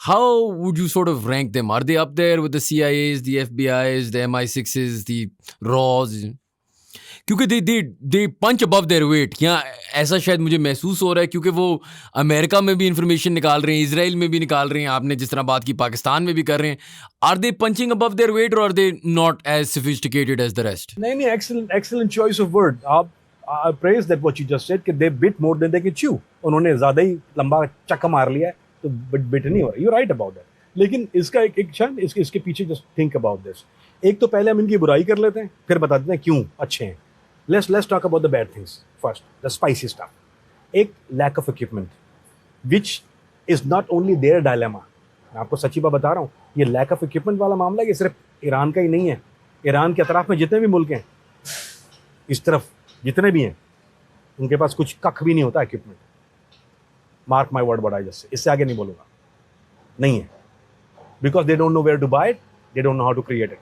how would you sort of rank them? Are they up there with the CIAs, the FBIs, the MI6s, the RAWs? क्योंकि they punch above their weight। यहाँ ऐसा शायद मुझे महसूस हो रहा है, क्योंकि वो अमेरिका में भी इंफॉर्मेशन निकाल रहे हैं, इसराइल में भी निकाल रहे हैं, आपने जिस तरह बात की पाकिस्तान में भी कर रहे हैं। Are they punching above their weight or are they not as sophisticated as the rest? नहीं, excellent choice of word। आप I praise that what you just said कि they bit more than they can chew। उन्होंने ज़्यादा ही लंबा चक्का मार लिया है तो बिट नहीं हो रहा। You're right about that। लेकिन इसका एक क्षण, इसके पीछे just think about this। एक तो पहले हम इनकी बुराई कर लेते हैं, फिर बता देते हैं क्यों अच्छे हैं। Let's talk about the bad things first, the spicy stuff। एक lack of equipment, which is not only their dilemma। मैं आपको सच्ची बात बता रहा हूँ, ये lack of equipment वाला मामला ये सिर्फ ईरान का ही नहीं है। ईरान के अतराफ में जितने भी मुल्क हैं, इस तरफ जितने भी हैं, उनके पास कुछ कख भी नहीं होता इक्विपमेंट। मार्क माई वर्ड बड़ा जैसे, इससे आगे नहीं बोलूँगा, नहीं है। Because they don't know where to buy it, they don't know how to create it.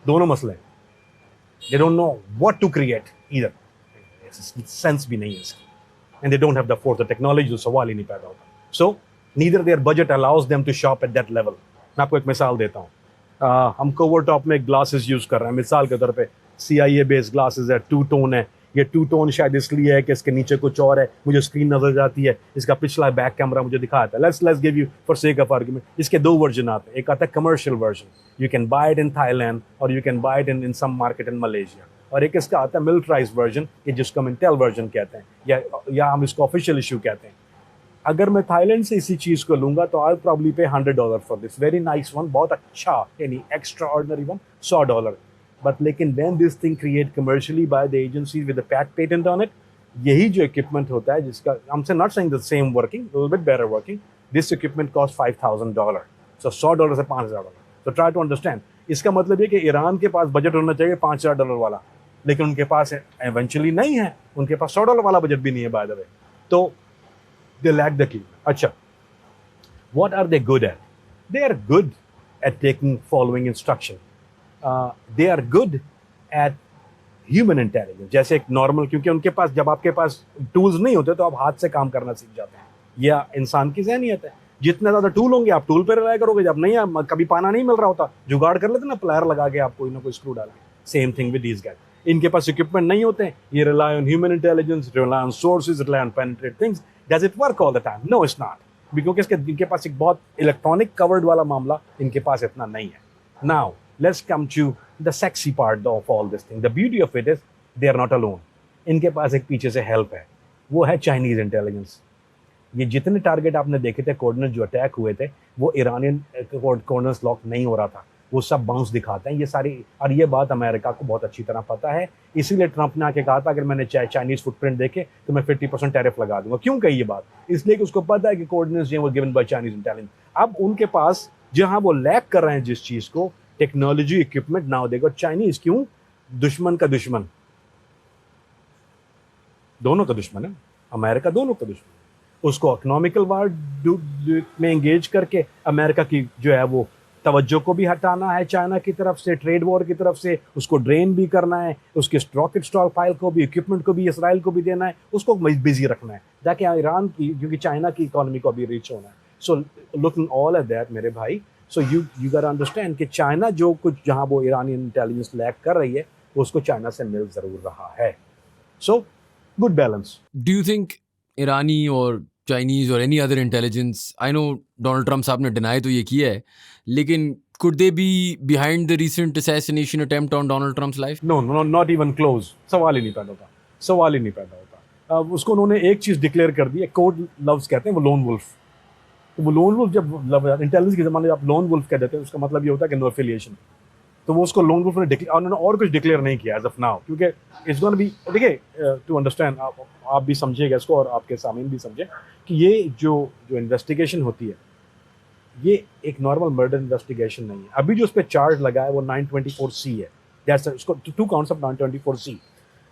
दोनों मसले हैं। They don't know what to create either, sense भी नहीं है इसकी, and they don't have the force, the technology, जो सवाल ही नहीं पैदा होता। So neither their budget allows them to shop at that level. मैं आपको एक मिसाल देता हूँ। हम कोवर टॉप में ग्लासेस यूज़ कर रहे हैं, मिसाल के तौर पे CIA बेस्ड ग्लासेस है, 2 टोन है। ये 2 टोन शायद इसलिए है कि इसके नीचे कुछ और है, मुझे स्क्रीन नजर जाती है, इसका पिछला बैक कैमरा मुझे दिखाता है। Let's give you for sake of argument, इसके 2 वर्जन आते हैं। एक आता है commercial version, you can buy it in Thailand और you can buy it in some market in Malaysia, और एक इसका आता है मिलिटराइज्ड वर्जन, ये जिसको हम इंटेल वर्जन कहते हैं, या हम इसको ऑफिशियल इशू कहते हैं। अगर मैं थाईलैंड से इसी चीज़ को लूँगा तो आई प्रॉब्ली पे $100 for this very nice one, बहुत अच्छा, यानी एक्स्ट्रा ऑर्डिनरी वन, $100। बट लेकिन when this thing create commercially by the agencies with the patent on it, यही जो equipment होता है जिसका, I'm not saying the same working, a little bit better working, this equipment costs $5,000, so $100 से $5,000। So try to understand, इसका मतलब ये कि ईरान के पास बजट होना चाहिए $5,000 वाला, लेकिन उनके पास eventually नहीं है, उनके पास $100 वाला बजट भी नहीं है by the way, तो they lack the key। अच्छा, what are they good at? They are good at following instruction। they are good at human intelligence। जैसे एक नॉर्मल, क्योंकि उनके पास, जब आपके पास टूल्स नहीं होते तो आप हाथ से काम करना सीख जाते हैं, या इंसान की ज़हनियत है। जितने ज़्यादा टूल होंगे आप टूल पे रिलाय करोगे, जब नहीं कभी पाना नहीं मिल रहा होता जुगाड़ कर लेते ना, प्लायर लगा के आप कोई ना कोई स्क्रू डाल के। Same thing with these guys, इनके पास इक्विपमेंट नहीं होते हैं, ये rely on human intelligence, rely on sources, rely on penetrate things. Does it work all the time? No, it's not, because इनके पास एक बहुत इलेक्ट्रॉनिक कवर्ड वाला मामला इनके पास इतना नहीं है। Now let's come to the sexy part of all this thing. The beauty of it is they are not alone. इनके पास एक पीछे से हेल्प है, वो है चाइनीज इंटेलिजेंस। ये जितने टारगेट आपने देखे थे कोऑर्डिनेट जो अटैक हुए थे, वो ईरानियन कोऑर्डिनेट्स लॉक नहीं हो रहा था, वो सब बाउंस दिखाते हैं ये सारी। और ये बात अमेरिका को बहुत अच्छी तरह पता है, इसीलिए ट्रंप ने आके कहा था अगर मैंने चाइनीज फुटप्रिंट देखे तो मैं 50% टैरिफ लगा दूंगा। क्यों कही ये बात? इसलिए कि उसको पता है कि कोऑर्डिनेट्स जो वो गिवन बाय चाइनीज इंटेलिजेंस। अब उनके पास जहां वो लैक कर रहे हैं जिस चीज को, टेक्नोलॉजी, इक्विपमेंट, नाउ देखो चाइनीज क्यों दुश्मन का दुश्मन, दोनों का दुश्मन है, अमेरिका दोनों का दुश्मन। उसको इकोनॉमिकल वार में एंगेज करके अमेरिका की जो है वो तवज्जो को भी हटाना है चाइना की तरफ से, ट्रेड वॉर की तरफ से उसको ड्रेन भी करना है, उसके रॉकेट स्टॉक फाइल को भी, इक्विपमेंट को भी इसराइल को भी देना है, उसको बिजी रखना है ताकि ईरान की, क्योंकि चाइना की इकोनॉमी को भी रीच होना है। So looking all at that मेरे भाई, सो यू गॉट अंडरस्टैंड कि चाइना जो कुछ जहाँ वो ईरानी इंटेलिजेंस लैक कर रही है उसको चाइना से मिल जरूर रहा है। So good balance. Do you think Irani or Chinese or any other intelligence, I know Donald Trump साहब ने डिनाई तो ये किया है, लेकिन could they be behind the recent assassination attempt on Donald Trump's life? No no, not even close. सवाल ही नहीं पैदा होता, सवाल ही नहीं पैदा होता। उसको उन्होंने एक चीज डिक्लेयर कर दी है, कोड लव्स कहते हैं वो, लोन वुल्फ। तो वो लोन वुल्फ जब इंटेलिजेंस के जमाने में आप लोन वुल्फ कह देते हैं, उसका मतलब ये होता है कि नो एफिलिएशन। तो वो उसको लोन वुल्फ ने डिक्लेयर, उन्होंने और कुछ डिक्लेयर नहीं किया एज ऑफ नाउ, क्योंकि इट्स गोना बी, देखिए टू अंडरस्टैंड, आप भी समझिएगा इसको और आपके सामने भी समझे कि ये जो इन्वेस्टिगेशन होती है ये एक नॉर्मल मर्डर इन्वेस्टिगेशन नहीं है। अभी जो उस पर चार्ज लगा है वो 924C है, दैट्स उसको 2 counts of 924C।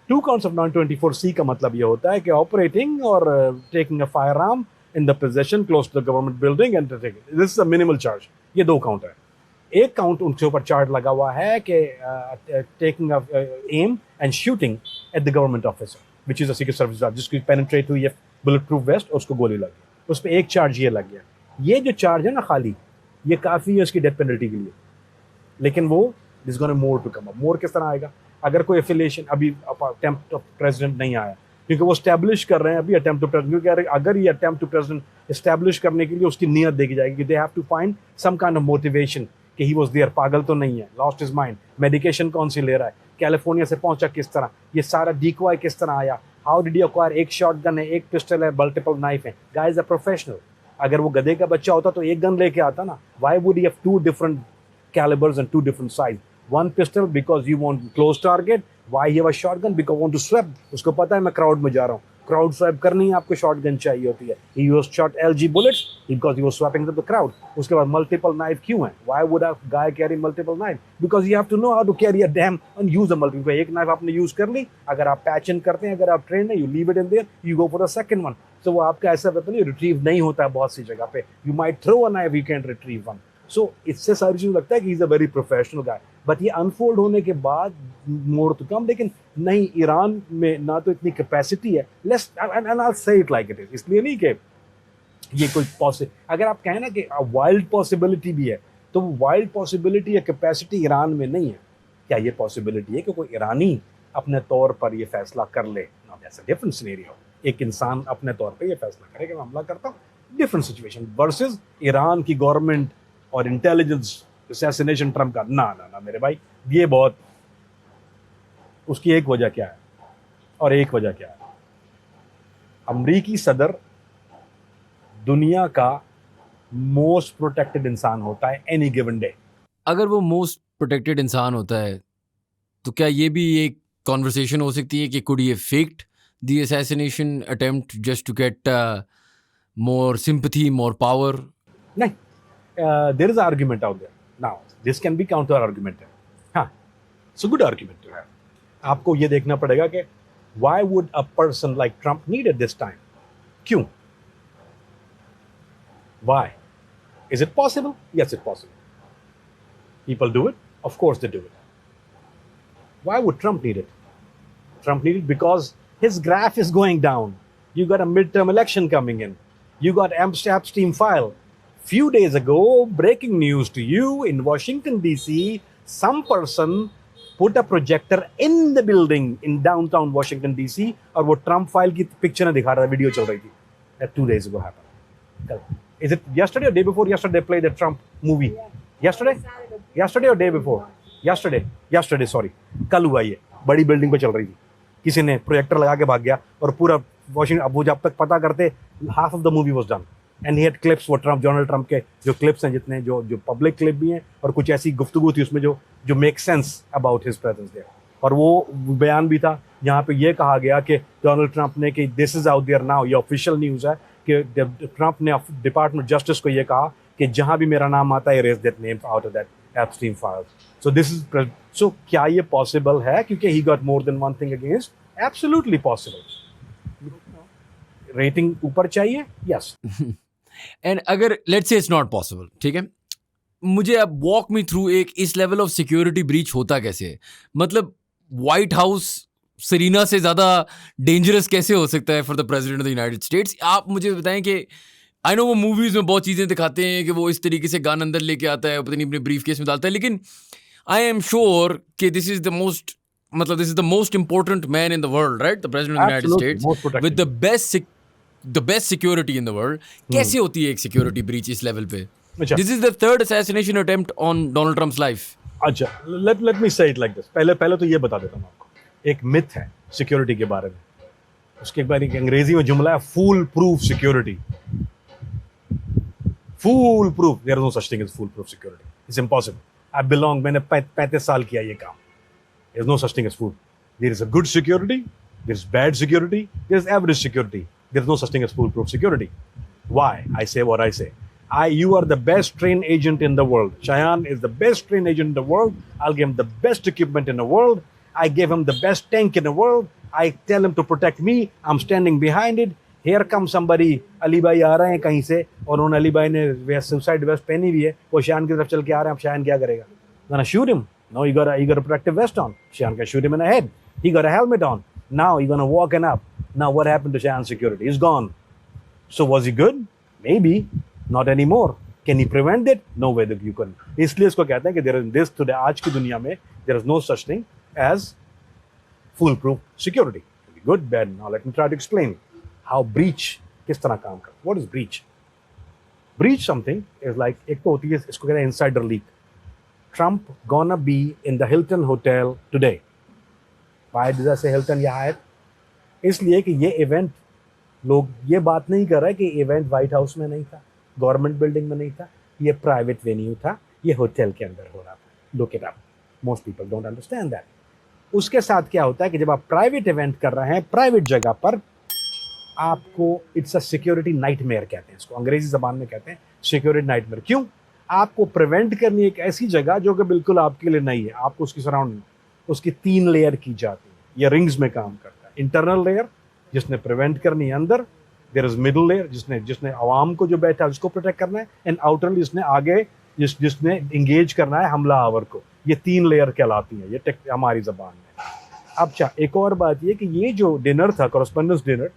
2 counts of 924C का मतलब ये होता है कि ऑपरेटिंग और taking a firearm in the possession close to the government building and this is a minimal charge. ये 2 काउंट है। एक काउंट उनके ऊपर चार्ज लगा हुआ है कि taking aim and shooting at the government officer which is a secret service, जिसकी पेनिट्रेट हुई है बुलेट प्रूफ वेस्ट और उसको गोली लगी, उस पर एक चार्ज ये लग गया। ये जो चार्ज है ना खाली, ये काफ़ी है उसकी डेथ पेनल्टी के लिए, लेकिन वो this gonna more to come up. More किस तरह आएगा? अगर कोई एफिलिएशन, अभी अटेम्प्ट ऑफ प्रेसिडेंट नहीं आया क्योंकि वो स्टैब्लिश कर रहे हैं अभी अटेम्प्ट टू प्रेसिडेंट, क्योंकि अगर ये अटेम्प्ट टू प्रेसिडेंट स्टैब्लिश करने के लिए उसकी नीयत देखी जाएगी कि they have to find some kind of motivation कि ही वाज देयर, पागल तो नहीं है, लॉस्ट हिज माइंड, मेडिकेशन कौन सी ले रहा है, कैलिफोर्निया से पहुंचा किस तरह, ये सारा डिकॉय किस तरह आया, हाउ डिड यू एक्वायर, एक शॉटगन है, एक पिस्टल है, मल्टीपल नाइफ है। Guys are professional. अगर वो गधे का बच्चा होता तो एक गन लेके आता ना। Why would you have 2 different calibers and 2 different size? One pistol because you want close target, why you have a shotgun because you want to swap। उसको पता है मैं क्राउड में जा रहा हूँ, क्राउड स्वैप करनी है, आपको शॉटगन चाहिए होती है। He was shot LG bullets because he was swapping to the crowd। उसके बाद मल्टीपल नाइफ क्यों है? Why would a guy carry multiple knife? Because you have to know how to carry a damn and use a multiple। एक knife आपने use कर ली, अगर आप patch इन करते हैं, अगर आप ट्रेन है, you leave it in there, you go for the second one। तो वो आपका ऐसा वेपन रिट्रीव नहीं होता है बहुत सी जगह पे। You might throw a knife, you can't retrieve one। सो इससे सारी चीज़ लगता है कि is a very professional guy, but ये अनफोल्ड होने के बाद मोर तो कम, लेकिन नहीं, ईरान में ना तो इतनी कैपेसिटी है, लेस एंड आई से इट लाइक इट इज, इसलिए नहीं कि ये कोई अगर आप कहें ना कि वाइल्ड पॉसिबिलिटी भी है, तो वाइल्ड पॉसिबिलिटी या कैपेसिटी ईरान में नहीं है। क्या ये पॉसिबिलिटी है कि कोई ईरानी अपने तौर पर ये फैसला कर ले? Not that's a different scenario. एक इंसान अपने तौर पर ये फैसला करे कि मैं हमला करता हूँ, डिफरेंट सिचुएशन, वर्सेज ईरान की गवर्नमेंट और इंटेलिजेंस असैसिनेशन ट्रम्प का। ना ना ना मेरे भाई, ये बहुत, उसकी एक वजह क्या है और एक वजह क्या है? अमरीकी सदर दुनिया का मोस्ट प्रोटेक्टेड इंसान होता है एनी गिवन डे। अगर वो मोस्ट प्रोटेक्टेड इंसान होता है तो क्या ये भी एक कॉन्वर्सेशन हो सकती है कि कुड ये faked the assassination attempt just to get more sympathy, more power? नहीं, there is an argument out there. Now, this can be counter argument. हाँ, it's a good argument to have. आपको ये देखना पड़ेगा कि why would a person like Trump need at this time? क्यों? Why? Is it possible? Yes, it's possible. People do it. Of course they do it. Why would Trump need it? Trump need it because his graph is going down. You got a midterm election coming in. You got Epstein file. few days ago, breaking news to you, in Washington DC, some person put a projector in the building in downtown Washington DC और वो Trump file की picture ने दिखा रहा था, video चल रही थी. That 2 days ago happened. Is it yesterday or day before yesterday they played the Trump movie? Yesterday? Yesterday or day before? Yesterday, sorry. कल हुआ ये, बड़ी बिल्डिंग पे चल रही थी. किसी ने प्रोजेक्टर लगा के भाग गया और पूरा वॉशिंगटन, अब वो जब तक पता करते, half of the movie was done. And he had clips वो डोनाल्ड ट्रम्प के जो क्लिप्स हैं, जितने जो पब्लिक क्लिप भी हैं और कुछ ऐसी गुफ्तगू थी उसमें जो make sense about his presence there. और वो बयान भी था जहाँ पे ये कहा गया कि डोनाल्ड ट्रम्प ने कि this is out there now, ये ऑफिशियल न्यूज़ है कि ट्रम्प ने डिपार्टमेंट जस्टिस को ये कहा कि जहाँ भी मेरा नाम आता है erase that name out of that Epstein files. So this is सो क्या ये पॉसिबल है क्योंकि he got more than one thing against? Absolutely possible. Rating ऊपर चाहिए, यस. एंड अगर let's say it's not possible, ठीक है, मुझे अब वॉक मी थ्रू एक इस लेवल ऑफ सिक्योरिटी ब्रीच होता कैसे है. मतलब व्हाइट हाउस सेरीना से ज़्यादा डेंजरस कैसे हो सकता है for the president of the United states. आप मुझे बताएं कि आई नो वो मूवीज़ में बहुत चीज़ें दिखाते हैं कि वो इस तरीके से गन अंदर लेके आता है, पता नहीं अपने ब्रीफ केस में डालता है, लेकिन आई एम श्योर कि this is the most important man in the world, right, the president of the United states with the best security in the world. कैसे होती है एक सिक्योरिटी ब्रीच इस लेवल पे? This is the third assassination attempt on Donald Trump's life. अच्छा, let me से it like this. पहले तो ये बता देता हूँ आपको, एक मिथ है सिक्योरिटी के बारे में. उसके बाद एक अंग्रेजी में जुमला है, foolproof security. Foolproof, there is no such thing as foolproof security. It's impossible. मैंने 35 साल किया ये काम. There is no such thing as fool. There is a good security, there is bad security, there is average security. There is no such thing as foolproof security. Why? I say what I say. You are the best trained agent in the world. Cheyenne is the best trained agent in the world. I'll give him the best equipment in the world. I gave him the best tank in the world. I tell him to protect me. I'm standing behind it. Here comes somebody. Ali भाई आ रहे हैं कहीं से और उन अली भाई ने suicide waste पहनी हुई है, वो शान की तरफ चल के आ रहे हैं. अब शान क्या करेगा? Gonna shoot him? No, you got a protective vest on. Shayan can shoot him in the head. He got a helmet on. Now you're gonna walk in up. Now what happened to Shayan's security? He's gone. So was he good? Maybe. Not anymore. Can he prevent it? No way that you can. इसलिए इसको कहते हैं कि there is this today, आज की दुनिया में there is no such thing as foolproof security. Good, bad. Now let me try to explain how breach किस तरह काम करता है. What is breach? Breach something is like, एक तो होती है, इसको कहते हैं insider leak. Trump gonna be in the Hilton Hotel today. Why did I say Hilton या Hyatt? इसलिए कि ये इवेंट, लोग ये बात नहीं कर रहे कि इवेंट व्हाइट हाउस में नहीं था, गवर्नमेंट बिल्डिंग में नहीं था, ये प्राइवेट वेन्यू था, ये होटल के अंदर हो रहा था. Look it up. Most people don't understand that. उसके साथ क्या होता है कि जब आप प्राइवेट इवेंट कर रहे हैं प्राइवेट जगह पर, आपको इट्स अ सिक्योरिटी नाइटमेयर कहते हैं इसको, अंग्रेजी जबान में कहते हैं सिक्योरिटी नाइटमेयर. क्यों? आपको प्रिवेंट करनी एक ऐसी जगह जो कि बिल्कुल आपके लिए नहीं है. आपको उसकी सराउंडिंग, उसकी 3 लेयर की जाती है. ये रिंग्स में काम करता है. इंटरनल लेयर जिसने प्रिवेंट करनी है अंदर, देयर इज मिडिल लेयर जिसने आवाम को जो बैठा है उसको प्रोटेक्ट करना है, एंड आउटर जिसने आगे जिसने इंगेज करना है हमला आवर को. ये 3 लेयर कहलाती हैं ये हमारी जबान में. अच्छा, एक और बात ये कि ये जो डिनर था, कॉरेस्पोंडेंस डिनर,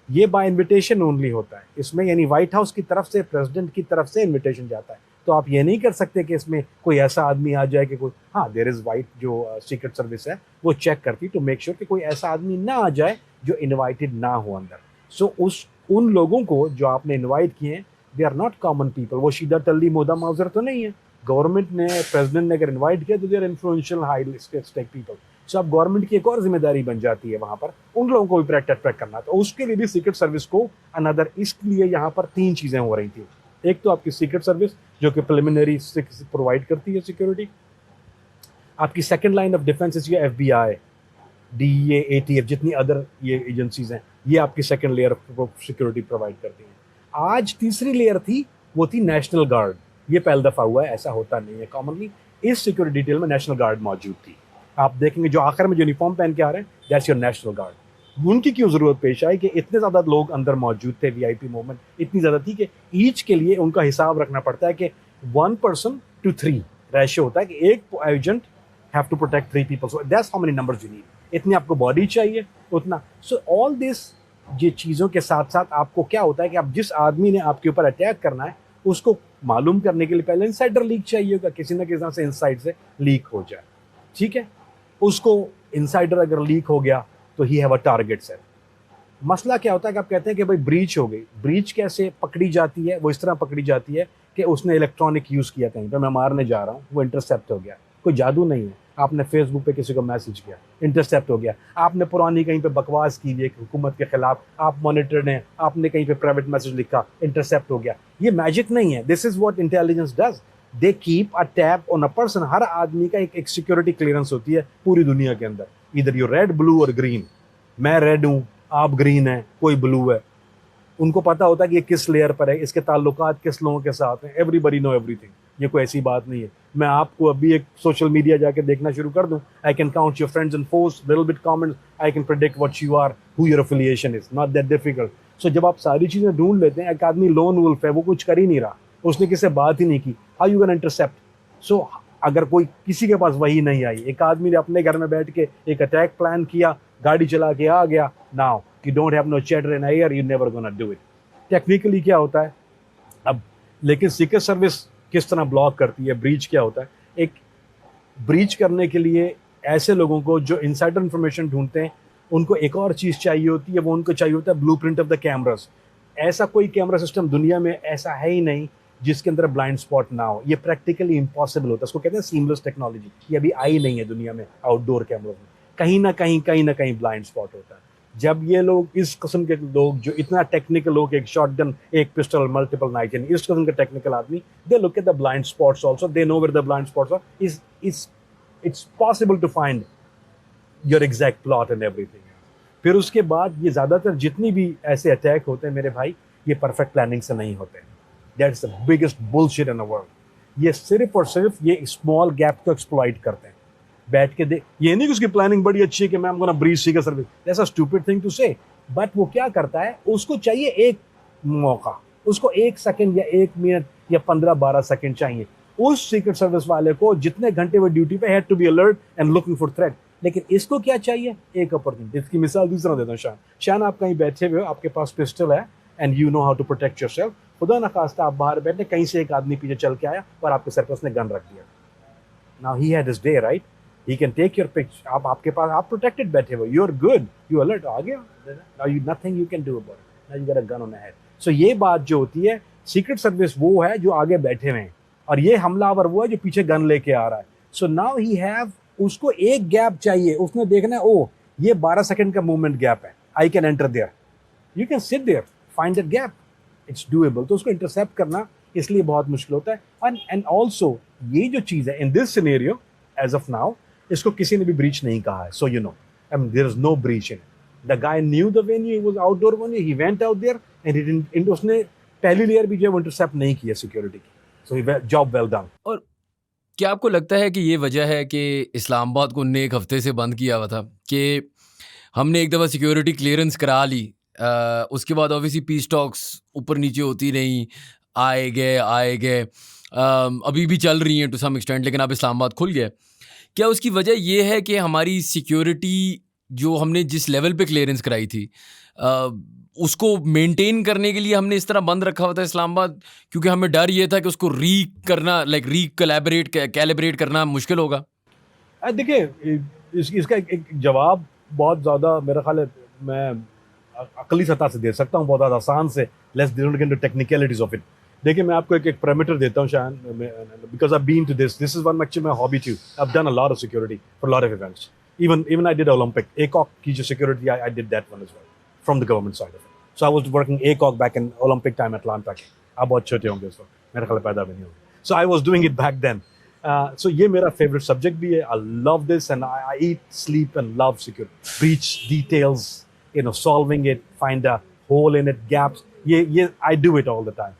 ये बाय इन्विटेशन ओनली होता है. इसमें यानी व्हाइट हाउस की तरफ से, प्रेसिडेंट की तरफ से इन्विटेशन जाता है. तो आप ये नहीं कर सकते कि इसमें कोई ऐसा आदमी आ जाए कि कोई, हाँ, देयर इज वाइट जो सीक्रेट सर्विस है वो चेक करती टू मेक श्योर कि कोई ऐसा आदमी ना आ जाए जो इनवाइटेड ना हो अंदर. सो उन लोगों को जो आपने इनवाइट किए हैं, they are not common people. वो शीदा टल्ली मोदा माउजर तो नहीं है. गवर्नमेंट ने, प्रेसिडेंट ने अगर इन्वाइट किया तो they are influential high stake people. So अब गवर्नमेंट की एक और जिम्मेदारी बन जाती है वहाँ पर उन लोगों को भी प्रोटेक्ट करना. तो उसके लिए भी सीक्रेट सर्विस को अनदर, इसलिए यहाँ पर 3 चीज़ें हो रही थी. एक तो आपकी सीक्रेट सर्विस जो कि प्रिलिमिनरी प्रोवाइड करती है सिक्योरिटी. आपकी second line of defence is ये FBI, DEA, ATF, जितनी अदर ये एजेंसीज हैं, ये आपकी second layer of security provide करती हैं. आज तीसरी लेयर थी, वो थी नेशनल गार्ड. ये पहली दफ़ा हुआ है, ऐसा होता नहीं है कॉमनली. इस सिक्योरिटी डिटेल में नेशनल गार्ड मौजूद थी. आप देखेंगे जो आखिर में जो यूनिफॉर्म पहन के आ रहे हैं, दैट्स योर नेशनल गार्ड. उनकी क्यों ज़रूरत पेश आई कि इतने ज़्यादा लोग अंदर मौजूद थे, VIP मूवमेंट इतनी ज़्यादा थी कि ईच के लिए उनका हिसाब रखना पड़ता है कि 1 person to 3 रेशियो होता है कि एक agent have to protect 3 people. So that's how many numbers you need. इतनी आपको बॉडी चाहिए उतना. सो ऑल दिस, ये चीज़ों के साथ साथ आपको क्या होता है कि आप जिस आदमी ने आपके ऊपर अटैक करना है उसको मालूम करने के लिए पहले इनसाइडर लीक चाहिए होगा, किसी ना किसी तरह से इनसाइड से लीक हो जाए, ठीक है। उसको इनसाइडर अगर लीक हो गया तो he have a target set. मसला क्या होता है कि आप कहते हैं कि भाई ब्रीच हो गई, ब्रीच कैसे पकड़ी जाती है? वो इस तरह पकड़ी जाती है कि उसने इलेक्ट्रॉनिक यूज़ किया, कहीं पे मैं मारने जा रहा हूँ, वो इंटरसेप्ट हो गया। कोई जादू नहीं है, आपने फेसबुक पे किसी को मैसेज किया, इंटरसेप्ट हो गया। आपने पुरानी कहीं पे बकवास की है हुकूमत के खिलाफ, आप मॉनिटर्ड हैं, आपने कहीं पे प्राइवेट मैसेज लिखा, इंटरसेप्ट हो गया। ये मैजिक नहीं है, this is what intelligence does, they keep a tab on a person. हर आदमी का एक सिक्योरिटी क्लियरेंस होती है पूरी दुनिया के अंदर, इधर यू रेड, ब्लू और ग्रीन। मैं रेड हूँ, आप ग्रीन है, कोई ब्लू है। उनको पता होता है कि ये किस लेयर पर है, इसके ताल्लुकात किस लोगों के साथ हैं। Everybody know everything. ये कोई ऐसी बात नहीं है। मैं आपको अभी एक सोशल मीडिया जाके देखना शुरू कर दूं, I can count your friends and force, little bit comments, I can predict what you are, who your affiliation is, not that difficult. So जब आप सारी चीजें ढूंढ लेते हैं, एक आदमी लोन वुल्फ है, वो कुछ कर ही नहीं रहा, उसने किसी से बात ही नहीं की, हाउ यू कैन इंटरसेप्ट? सो अगर कोई किसी के पास वही नहीं आई, एक आदमी ने अपने घर में बैठ के एक अटैक प्लान किया, गाड़ी चला के आ गया, now you don't have no chatter in air, you never gonna do it. Technically क्या होता है अब, लेकिन सीक्रेट सर्विस किस तरह ब्लॉक करती है? ब्रीच क्या होता है? एक ब्रीच करने के लिए ऐसे लोगों को जो इनसाइडर इंफॉर्मेशन ढूंढते हैं, उनको एक और चीज़ चाहिए होती है, वो उनको चाहिए होता है ब्लूप्रिंट ऑफ द कैमरास। ऐसा कोई कैमरा सिस्टम दुनिया में ऐसा है ही नहीं जिसके अंदर ब्लाइंड स्पॉट ना हो। ये प्रैक्टिकली इम्पॉसिबल होता है, इसको कहते हैं सीमलेस टेक्नोलॉजी। ये अभी आई नहीं है दुनिया में आउटडोर कैमरों में, कहीं ना कहीं ब्लाइंड स्पॉट होता है। जब ये लोग, इस किस्म के लोग जो इतना टेक्निकल लोग, एक शॉटगन, एक पिस्टल, मल्टीपल नाइट, यानी इस किस्म के टेक्निकल आदमी, they look at the blind spots also, they know where the blind spots are, it's possible to find your exact plot and everything. फिर उसके बाद ये ज़्यादातर जितनी भी ऐसे अटैक होते हैं मेरे भाई, ये परफेक्ट प्लानिंग से नहीं होते। That's the biggest bullshit in the world. ये सिर्फ और सिर्फ ये स्मॉल गैप को एक्सप्लॉइट करते हैं। बैठ के देख, ये नहीं कि उसकी प्लानिंग बड़ी अच्छी है कि मैं gonna breach secret service, that's a stupid thing to say. But वो क्या करता है, उसको चाहिए एक मौका, उसको 1 सेकंड या 1 मिनट या 15-12 सेकंड चाहिए। उस सीक्रेट सर्विस वाले को जितने घंटे वो ड्यूटी पे, had to be alert and looking for threat. लेकिन इसको क्या चाहिए? एक अपॉर्चुनिटी। इसकी मिसाल दूसरा देता हूँ। शान आप कहीं बैठे हुए हो, आपके पास पिस्टल है and you know how to protect yourself. खुदा न खास्ता आप बाहर बैठे, कहीं से एक आदमी पीछे चल के आया और आपके सर पर उसने गन रख दिया। Now he had his day, right? He can take your picture. आपके पास, आप प्रोटेक्टेड बैठे हुए, you're good, you alert, आ गया, now you nothing you can do about it, now you got a gun on the head. So ये बात जो होती है, सीक्रेट सर्विस वो है जो आगे बैठे हुए हैं, और ये हमलावर वो है जो पीछे गन लेके आ रहा है। So now he have, उसको एक गैप चाहिए, उसने देखना है, ओ ये 12 सेकंड का मूवमेंट गैप है, I can enter there, you can sit there, find that gap, it's doable। तो उसको इंटरसेप्ट करना इसलिए बहुत मुश्किल होता है। and also ये जो चीज़ है, in this scenario as of now, इसको किसी ने भी ब्रीच नहीं कहा है। So you know, I mean, there is no breach in it. The guy knew the venue, he was outdoor venue, he went out there and he didn't, उसने पहली layer भी जो है इंटरसेप्ट नहीं किया सिक्योरिटी की। So job well done. और क्या आपको लगता है कि ये वजह है कि इस्लामाबाद को उनने 1 हफ्ते से बंद किया हुआ था कि हमने एक दफ़ा सिक्योरिटी क्लियरेंस करा ली, उसके बाद ऑब्वियसली पीस टॉक्स ऊपर नीचे होती रही, आए गए, अभी भी चल रही हैं टू सम एक्सटेंट, लेकिन अब इस्लामाबाद खुल गया। क्या उसकी वजह ये है कि हमारी सिक्योरिटी जो हमने जिस लेवल पे क्लियरेंस कराई थी, उसको मेंटेन करने के लिए हमने इस तरह बंद रखा हुआ था इस्लामाबाद, क्योंकि हमें डर ये था कि उसको कैलिब्रेट करना मुश्किल होगा? देखिए, इसका एक जवाब बहुत ज़्यादा मेरा ख्याल है मैं अकली सतह से दे सकता हूँ, बहुत ज़्यादा आसान से। Let's get into technicalities of it. देखिए, मैं आपको एक पैरामीटर देता हूँ Shaan, because I been to this is one actually my hobby too. I have done a lot of security for lot of events, even I did Olympic ACOG की जो security, I did that one as well from the government side of it. So I was working ACOG back in Olympic time Atlanta के। आप बहुत छोटे होंगे उस वक्त, मेरे ख्याल पैदा भी नहीं होंगे। So I was doing it back then. So ये मेरा फेवरेट सब्जेक्ट भी है। I love this and I eat, sleep and love security, breach details, you know, solving it, find a hole in it, gaps, ये I do it all the time।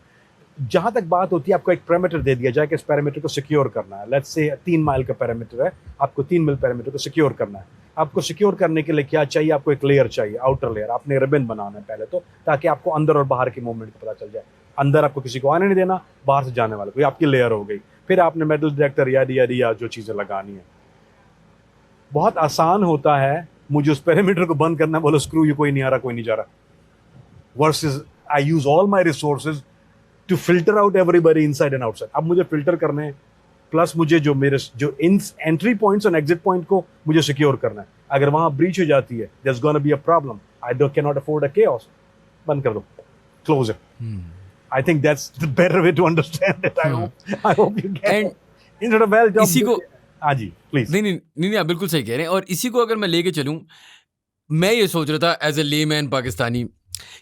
जहाँ तक बात होती है, आपको एक पैरामीटर दे दिया जाए कि इस पैरामीटर को सिक्योर करना है। लेट्स से 3 माइल का पैरामीटर है, आपको 3 मील पैरामीटर को सिक्योर करना है। आपको सिक्योर करने के लिए क्या चाहिए? आपको एक लेयर चाहिए, आउटर लेयर। आपने रिबन बनाना है पहले तो, ताकि आपको अंदर और बाहर के मूवमेंट का पता चल जाए। अंदर आपको किसी को आने नहीं देना, बाहर से जाने वाले को, ये आपकी लेयर हो गई। फिर आपने मेटल डिटेक्टर या जो चीज़ें लगानी है। बहुत आसान होता है मुझे उस पैरामीटर को बंद करना, बोलो स्क्रू, ये कोई नहीं आ रहा, कोई नहीं जा रहा, versus I use all my resources to filter out everybody inside and outside. अब मुझे फिल्टर करने हैं, प्लस मुझे जो मेरे जो एंट्री पॉइंट्स और एग्जिट पॉइंट को मुझे सिक्योर करना है. अगर वहां ब्रीच हो जाती है, there is gonna be a problem. I can not afford a chaos. बंद कर दो, close it. I think that's the better way to understand it. I hope you get And it. Instead of well job. इसी को हाँ जी, please. नहीं आप बिल्कुल सही कह रहे हैं. और इसी को अगर मैं लेके चलूं, मैं ये सोच रहा था एज ए लेमैन पाकिस्तानी,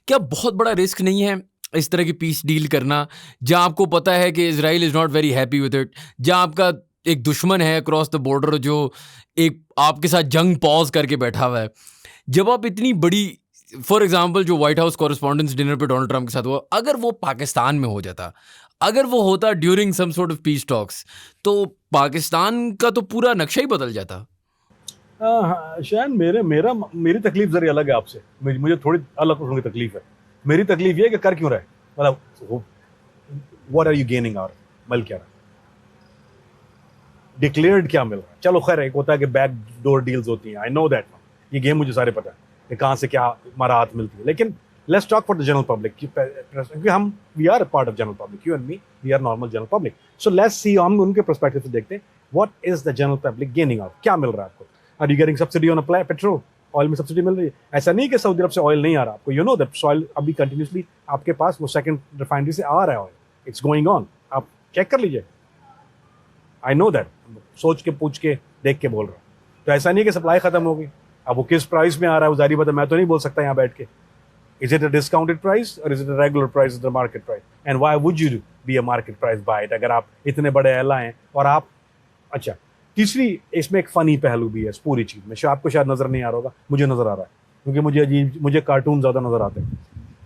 क्या बहुत बड़ा रिस्क नहीं है इस तरह की पीस डील करना, जहां आपको पता है कि Israel is not very happy with it, जहां आपका एक दुश्मन है अक्रॉस द बॉर्डर जो एक आपके साथ जंग पॉज करके बैठा हुआ है. जब आप इतनी बड़ी, फॉर एग्जाम्पल जो व्हाइट हाउस कॉरेस्पॉन्डेंस डिनर पे डोनाल्ड ट्रंप के साथ हुआ, अगर वो पाकिस्तान में हो जाता, अगर वो होता during some sort of peace talks, तो पाकिस्तान का तो पूरा नक्शा ही बदल जाता. शायद मेरी तकलीफ जरा अलग है आपसे. मुझे थोड़ी अलग किस्म की तकलीफ है. मेरी तकलीफ ये है कि कर क्यों रहे, मतलब what are you gaining out, मिल क्या रहा, डिक्लेयर्ड क्या मिल रहा है. चलो खैर, एक होता है कि बैक डोर डील्स होती हैं, आई नो दैट. ये गेम मुझे सारे पता है कि कहाँ से क्या मराहत मिलती है. लेकिन let's talk for the general public, क्योंकि हम we are part of general public, you and me, we are normal general public. So let's see, हम उनके पर्सपेक्टिव से देखते हैं what is the general public gaining out. क्या मिल रहा है आपको? Are you getting subsidy on a petrol? Oil में सब्सिडी मिल रही है. ऐसा नहीं कि सऊदी अरब से ऑयल नहीं आ रहा आपको. यू नो दैट ऑयल अभी कंटिन्यूसली आपके पास वो सेकंड रिफाइनरी से आ रहा है ऑयल. It's going on. आप चेक कर लीजिए. I know that. सोच के पूछ के देख के बोल रहा हूँ. तो ऐसा नहीं कि सप्लाई खत्म हो गई. अब वो किस प्राइस में आ रहा है वो जारी बात है, मैं तो नहीं बोल सकता यहाँ बैठ के. Is it a discounted price और is it a regular price, the market price? And why would you be a market price buy it अगर आप इतने बड़े एला हैं और आप. अच्छा, तीसरी इसमें एक फ़नी पहलू भी है इस पूरी चीज़ में, आपको शायद नज़र नहीं आ रहा होगा, मुझे नज़र आ रहा है क्योंकि मुझे कार्टून ज़्यादा नज़र आते हैं.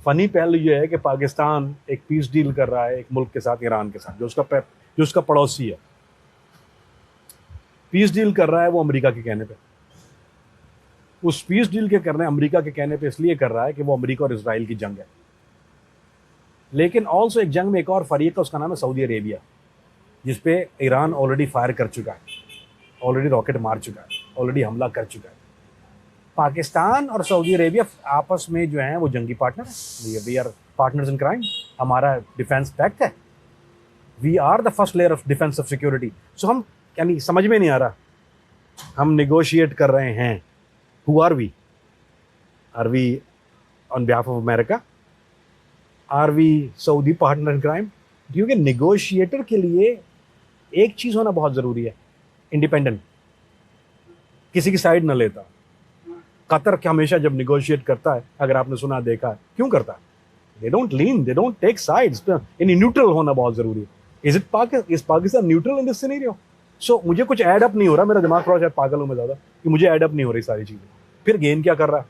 फ़नी पहलू ये है कि पाकिस्तान एक पीस डील कर रहा है एक मुल्क के साथ, ईरान के साथ, जो उसका पड़ोसी है. पीस डील कर रहा है वो अमेरिका के कहने पे. उस पीस डील के करने अमेरिका के कहने पे इसलिए कर रहा है कि वो अमेरिका और इजराइल की जंग है. लेकिन ऑल्सो एक जंग में एक और फरीक है, उसका नाम है सऊदी अरेबिया, जिसपे ईरान ऑलरेडी फायर कर चुका है, ऑलरेडी रॉकेट मार चुका है, ऑलरेडी हमला कर चुका है. पाकिस्तान और सऊदी अरेबिया आपस में जो है वो जंगी पार्टनर है. We are partners in crime. हमारा डिफेंस पैक्ट है. We are the first layer of defence of security. So हम, यानी समझ में नहीं आ रहा, हम निगोशिएट कर रहे हैं. Who are we? Are we on behalf of America? Are we Saudi partner in crime? क्योंकि नेगोशिएटर के लिए एक चीज़ होना बहुत ज़रूरी है, इंडिपेंडेंट, किसी की साइड न लेता. कतर क्या हमेशा जब नेगोशिएट करता है, अगर आपने सुना देखा है, क्यों करता है? They don't lean, they don't take sides. यानी न्यूट्रल होना बहुत ज़रूरी है. Is Pakistan neutral in this scenario? So मुझे कुछ ऐड अप नहीं हो रहा. मेरा दिमाग थोड़ा शायद पागल हूँ मैं ज़्यादा, कि मुझे ऐड अप नहीं हो रही सारी चीज़ें. फिर गेन क्या कर रहा है?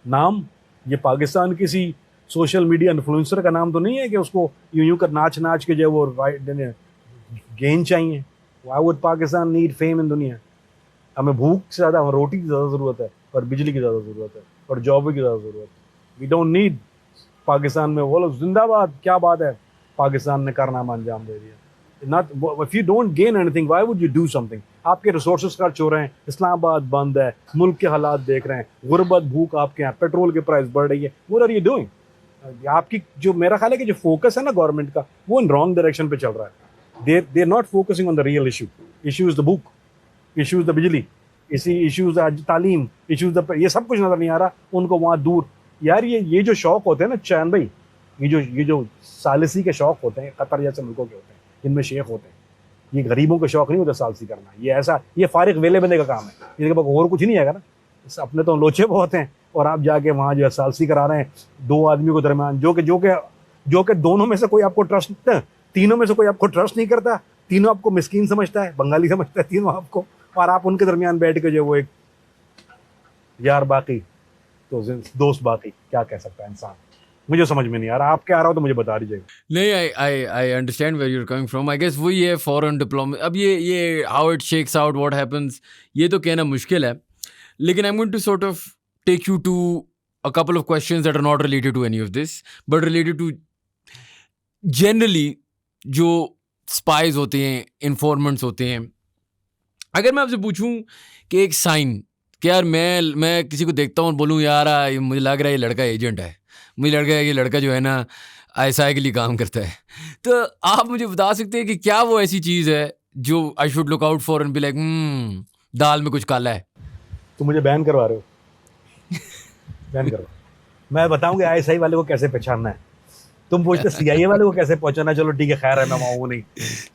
नाम, ये पाकिस्तान किसी सोशल मीडिया इन्फ्लुएंसर का नाम तो नहीं है कि उसको यूं कर नाच के जो वो गेन चाहिए. Why would Pakistan need fame इन दुनिया? हमें भूख से ज़्यादा, हमें रोटी की ज़्यादा ज़रूरत है, और बिजली की ज़्यादा ज़रूरत है, और जॉब की ज़्यादा ज़रूरत है. वी डोंट नीड पाकिस्तान में बोलो जिंदाबाद, क्या बात है, पाकिस्तान ने कारनामा अंजाम दे दिया. Not if you don't gain anything, why would you do something? आपके रिसोर्सेज खर्च हो रहे हैं, इस्लामाबाद बंद है, मुल्क के हालात देख रहे हैं, गुर्बत, भूख आपके यहाँ, पेट्रोल के प्राइस बढ़ रही है. What are you doing? आपकी जो, मेरा ख्याल है कि जो फोकस है ना गवर्नमेंट का, वो इन रॉन्ग डायरेक्शन पे चल रहा है. They are not focusing on the real issue. Issue is the book, issue is the bijli, issue is the taleem, issue is the, ये सब कुछ नजर नहीं आ रहा उनको वहाँ दूर. यार ये जो शौक होते हैं ना चैन भाई, ये जो सालिसी के शौक होते हैं, कतर जैसे मुल्कों के होते हैं, इनमें शेख होते हैं. ये गरीबों का शौक नहीं होता सालसी करना. ये फारिग वेले बंदे का काम है. इसके पास और कुछ नहीं आएगा ना. अपने तो लोचे बहुत हैं, और आप जाके वहाँ जो है सालसी करा रहे हैं दो आदमियों के दरमियान, जो कि दोनों में से कोई आपको ट्रस्ट, तीनों में से कोई आपको ट्रस्ट नहीं करता. तीनों आपको मिस्कीन समझता है, बंगाली समझता है तीनों आपको, और आप उनके दरमियान बैठ के जो वो एक यार बाकी तो दोस्त बाकी, क्या कह सकता है इंसान. मुझे समझ में नहीं आ रहा. आप क्या आ रहा हो तो मुझे बता दीजिएगा. नहीं, I understand where you are coming from. I guess वही है फॉरेन डिप्लोमेसी. अब ये how it shakes out, what happens, ये तो कहना मुश्किल है. लेकिन I am going to sort of take you to a couple of questions that are not related to any of this, but related to generally जो spies होते हैं, informants होते हैं. अगर मैं आपसे पूछूं कि एक साइन, कि यार मैं किसी को देखता हूँ और बोलूँ यार मुझे लग रहा है ये लड़का एजेंट है, मुझे लग रहा है ये लड़का जो है ना आईएसआई के लिए काम करता है। तो आप मुझे बता सकते हैं कि क्या वो ऐसी चीज़ है जो I should look out for and be like दाल में कुछ काला है? तुम मुझे बैन करवा रहे हो, बैन करो। मैं बताऊंगा आईएसआई वाले को कैसे पहचानना है। तुम पूछते सीआईए वाले को कैसे पहचानना, चलो ठीक है, खैर है, मैं वो नहीं,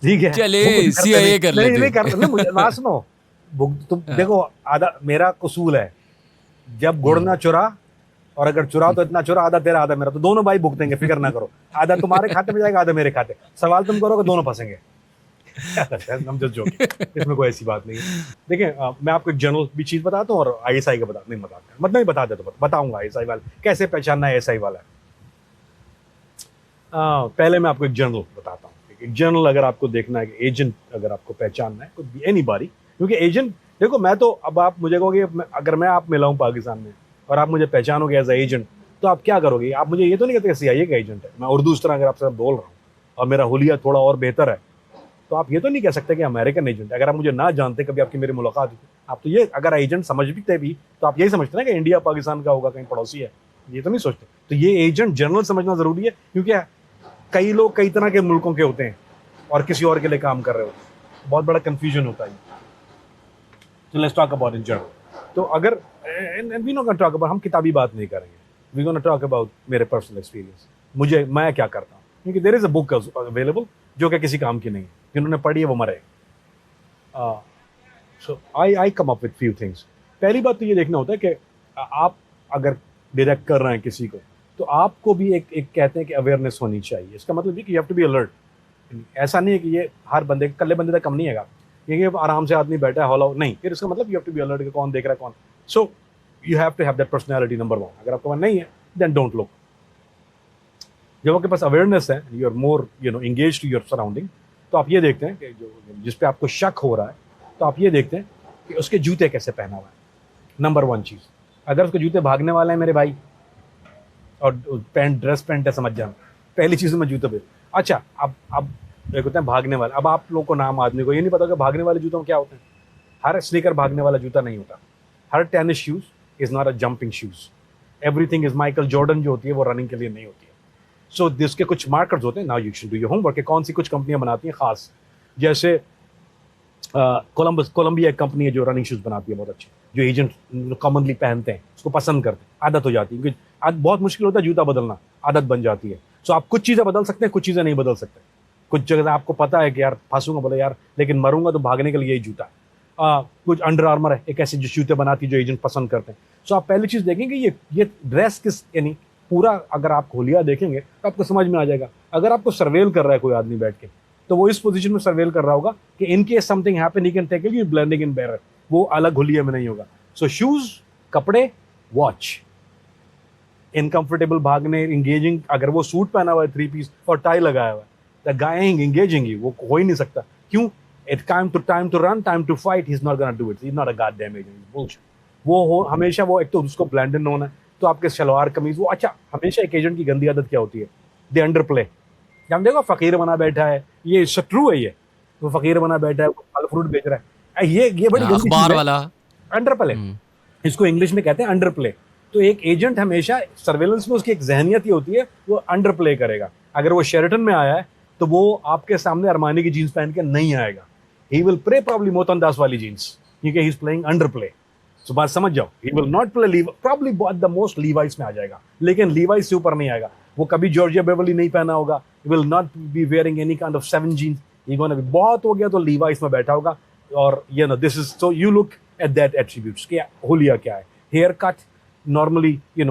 ठीक है, चले वो कुछ करते CIA नहीं। कर नहीं लेते। नहीं कर, नहीं मुझे ना सुनो, तुम देखो, आधा मेरा कसूल है, जब गुड़ ना चुरा, और अगर चुरा तो इतना चुरा, आधा तेरा आधा मेरा, तो दोनों भाई भुगतेंगे, फिक्र ना करो, आधा तुम्हारे खाते में जाएगा, आधा मेरे खाते। सवाल तुम करोगे, दोनों फंसेंगे। हम जस्ट जोकिंग, इसमें कोई ऐसी बात नहीं है। देखिए मैं आपको एक जनरल भी चीज बताता हूँ और आईएसआई का नहीं बताता, मतलब नहीं बता देता, बताऊंगा आईएसआई वाला कैसे पहचानना है आईएसआई वाला है। पहले मैं आपको एक जनरल बताता हूँ। एक जनरल अगर आपको देखना है, एजेंट अगर आपको पहचानना है, कोई एनीबॉडी, क्योंकि एजेंट, देखो मैं तो, अब आप मुझे कहोगे अगर मैं आप मिला हूँ पाकिस्तान में और आप मुझे पहचानोगे एज ए एजेंट, तो आप क्या करोगे? आप मुझे ये तो नहीं कहते सीआईए का एजेंट है। मैं उर्दू उस तरह अगर आपसे बोल रहा हूँ और मेरा हुलिया थोड़ा और बेहतर है, तो आप ये तो नहीं कह सकते कि अमेरिकन एजेंट। अगर आप मुझे ना जानते, कभी आपकी मेरी मुलाकात हुई, आप तो ये, अगर एजेंट समझते भी तो आप यही समझते ना कि इंडिया पाकिस्तान का होगा, कहीं पड़ोसी है, ये तो नहीं सोचते। तो ये एजेंट जनरल समझना जरूरी है, क्योंकि कई लोग कई तरह के मुल्कों के होते हैं और किसी और के लिए काम कर रहे होते हैं, बहुत बड़ा कंफ्यूजन होता है। तो let's talk about in general. तो अगर we not gonna talk about, हम किताबी बात नहीं करेंगे, वी गोना टॉक अबाउट मेरे पर्सनल एक्सपीरियंस, मैं क्या करता हूँ, क्योंकि there is a book available जो कि किसी काम की नहीं है, जिन्होंने पढ़ी है वो मरे। So I come up with few things. पहली बात तो ये देखना होता है कि आप अगर डायरेक्ट कर रहे हैं किसी को, तो आपको भी एक कहते हैं कि अवेयरनेस होनी चाहिए। इसका मतलब ये कि you have to be alert. ऐसा नहीं है कि ये हर बंदे, कल्ले बंदे तक कम नहीं है, ये आराम से आदमी बैठा है हॉलो नहीं, फिर इसका मतलब you have to be alert कि कौन देख रहा है कौन। So you have to have that personality, number one. अगर आपके पास नहीं है, देन डोंट लुक। जब आपके पास अवेयरनेस है, you are more engage to your surrounding, तो आप ये देखते हैं कि जो जिस पे आपको शक हो रहा है, तो आप ये देखते हैं कि उसके जूते कैसे पहना हुआ है। नंबर वन चीज़, अगर उसके जूते भागने वाले हैं मेरे भाई, और पैंट ड्रेस पैंट है, समझ जाना, पहली चीज़ मैं जूते पे। अच्छा, अब एक होते हैं भागने वाले। अब आप लोगों को, नाम आदमी को ये नहीं पता कि भागने वाले जूतों में क्या होते हैं। हर स्नीकर भागने वाला जूता नहीं होता। हर tennis shoes is not a jumping shoes. Everything is Michael Jordan जो होती है वो रनिंग के लिए नहीं होती है। सो जिसके कुछ मार्कर्स होते हैं, now you should do your homework, कौन सी कुछ कंपनियां बनाती हैं खास, जैसे कोलंबिया एक कंपनी है जो रनिंग शूज बनाती है बहुत अच्छे, जो एजेंट कॉमनली पहनते हैं, उसको पसंद करते हैं, आदत हो जाती है, क्योंकि बहुत मुश्किल होता है जूता बदलना, आदत बन जाती है। सो आप कुछ चीज़ें बदल सकते हैं, कुछ चीज़ें नहीं बदल सकते। कुछ जगह आपको पता है कि यार फंसूंगा, बोले यार लेकिन मरूंगा तो भागने के लिए यही जूता है। कुछ अंडर आर्मर है, एक ऐसे जो जूते बनाती है जो एजेंट पसंद करते हैं। सो आप पहली चीज़ देखेंगे ये ड्रेस किस, यानी पूरा अगर आप खोलिया देखेंगे तो आपको समझ में आ जाएगा। अगर आपको सर्वेल कर रहा है कोई आदमी बैठ के, तो वो इस पोजीशन में सर्वेल कर रहा होगा कि in case something happen he can take it, you blending in bare, वो अलग हुलिया में नहीं होगा। सो शूज, कपड़े, वॉच, इनकंफर्टेबल भागने, इंगेजिंग, अगर वो सूट पहना हुआ है 3 पीस और टाई लगाया हुआ है, द गाय इंगेजिंग ही, वो हो ही नहीं सकता। क्यों? It time to run, time to fight, he is not gonna do it, he is not a goddamn agent, bullshit. वो हो हमेशा, वो एक तो उसको ब्लेंड इन होना है, तो आपके शलवार कमीज वो, अच्छा हमेशा एक एजेंट की गंदी आदत क्या होती है, दे अंडर प्ले। हम देखो फकीर बना बैठा है, ये ट्रू है, ये वो फकीर बना बैठा है, फल फ्रूट बेच रहा है, ये बड़ी गंदी अखबार चीज है, वाला अंडर प्ले, इसको इंग्लिश में कहते हैं अंडर प्ले। तो एक एजेंट हमेशा सर्वेलेंस में उसकी एक जहनियत ही होती है, वो अंडर प्ले करेगा। अगर वो शेरटन में आया है तो वो आपके सामने अरमानी की जीन्स पहन के नहीं आएगा, ही विल प्ले प्रॉब्ली मोहतन दास वाली जीन्स, क्योंकि he is playing under play. So बात समझ जाओ, he will not play probably the most Levi's में आ जाएगा, लेकिन लीवाइस से ऊपर नहीं आएगा। वो कभी जॉर्जिया बेवर्ली नहीं पहना होगा, he will not be wearing any kind of 7 jeans, he gonna be, बहुत हो गया तो लीवाइस में बैठा होगा। और this is, so you look at that attributes, क्या हुलिया क्या है। Haircut normally,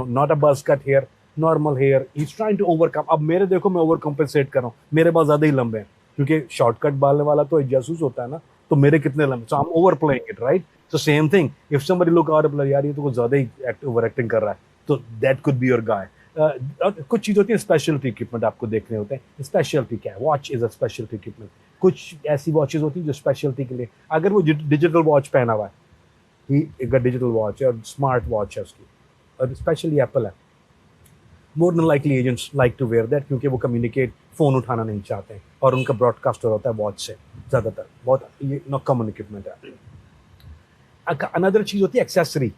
not a buzz cut hair, normal hair, he's trying to overcome। अब मेरे देखो, मैं ओवर कम्पेंसेट कर रहा हूँ, मेरे बाल ज्यादा ही लंबे हैं, क्योंकि शॉर्टकट बाल वाला तो एक जासूस होता है ना, तो मेरे कितने लंबे, so I'm overplaying it, right? So same thing, if somebody look out of यार ये तो कुछ ज्यादा ही ओवर एक्टिंग कर रहा है, तो that could be your guy। कुछ चीज होती है स्पेशलिटी इक्विपमेंट आपको देखने होते हैं। स्पेशलिटी क्या है? Watch is a speciality equipment. कुछ ऐसी वॉचेज होती है जो स्पेशलिटी के लिए, अगर वो डिजिटल वॉच पहना हुआ है, एक डिजिटल वॉच है और स्मार्ट वॉच है उसकी, और स्पेशली एप्पल है, more than likely agents like to wear that, क्योंकि वो कम्युनिकेट, फोन उठाना नहीं चाहते हैं, और उनका ब्रॉडकास्टर होता है वॉच से ज़्यादातर, बहुत ये कॉमन इक्विपमेंट है। अनदर चीज़ होती है एक्सेसरी।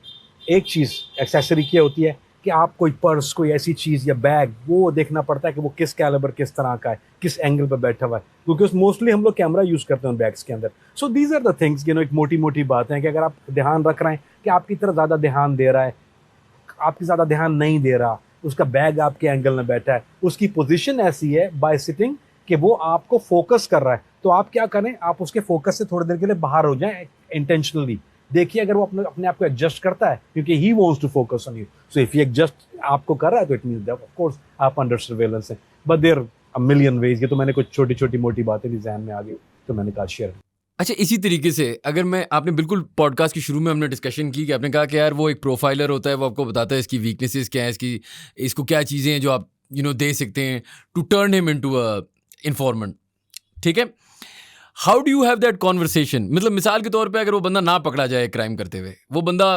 एक चीज़ एक्सेसरी क्या होती है कि आप कोई पर्स, कोई ऐसी चीज़ या बैग, वो देखना पड़ता है कि वो किस कैलिबर, किस तरह का है, किस एंगल पे बैठा हुआ है, क्योंकि मोस्टली हम लोग कैमरा यूज़ करते हैं बैग्स के अंदर. So these are the things, एक मोटी मोटी बातें हैं कि अगर आप ध्यान रख रहे हैं कि आपकी तरफ ज़्यादा ध्यान दे रहा है, आपकी ज़्यादा ध्यान नहीं दे रहा, उसका बैग आपके एंगल में बैठा है, उसकी पोजीशन ऐसी है बाय सिटिंग कि वो आपको फोकस कर रहा है, तो आप क्या करें, आप उसके फोकस से थोड़ी देर के लिए बाहर हो जाएं इंटेंशनली. देखिए अगर वो अपने आप को एडजस्ट करता है, क्योंकि he wants to focus on you, so if he adjust आपको कर रहा है तो it means that of course आप अंडर सर्वेलेंस हैं. But there a million ways. ये तो मैंने कुछ छोटी छोटी मोटी बातें भी ज़हन में आ गई तो मैंने कहा शेयर. अच्छा, इसी तरीके से अगर मैं आपने बिल्कुल पॉडकास्ट के शुरू में हमने डिस्कशन की कि आपने कहा कि यार वो एक प्रोफाइलर होता है, वो आपको बताता है इसकी वीकनेसेस क्या है, इसको क्या चीज़ें हैं जो आप दे सकते हैं to turn him into a informant. ठीक है, how do you have that conversation? मतलब मिसाल के तौर पे अगर वो बंदा ना पकड़ा जाए क्राइम करते हुए, वो बंदा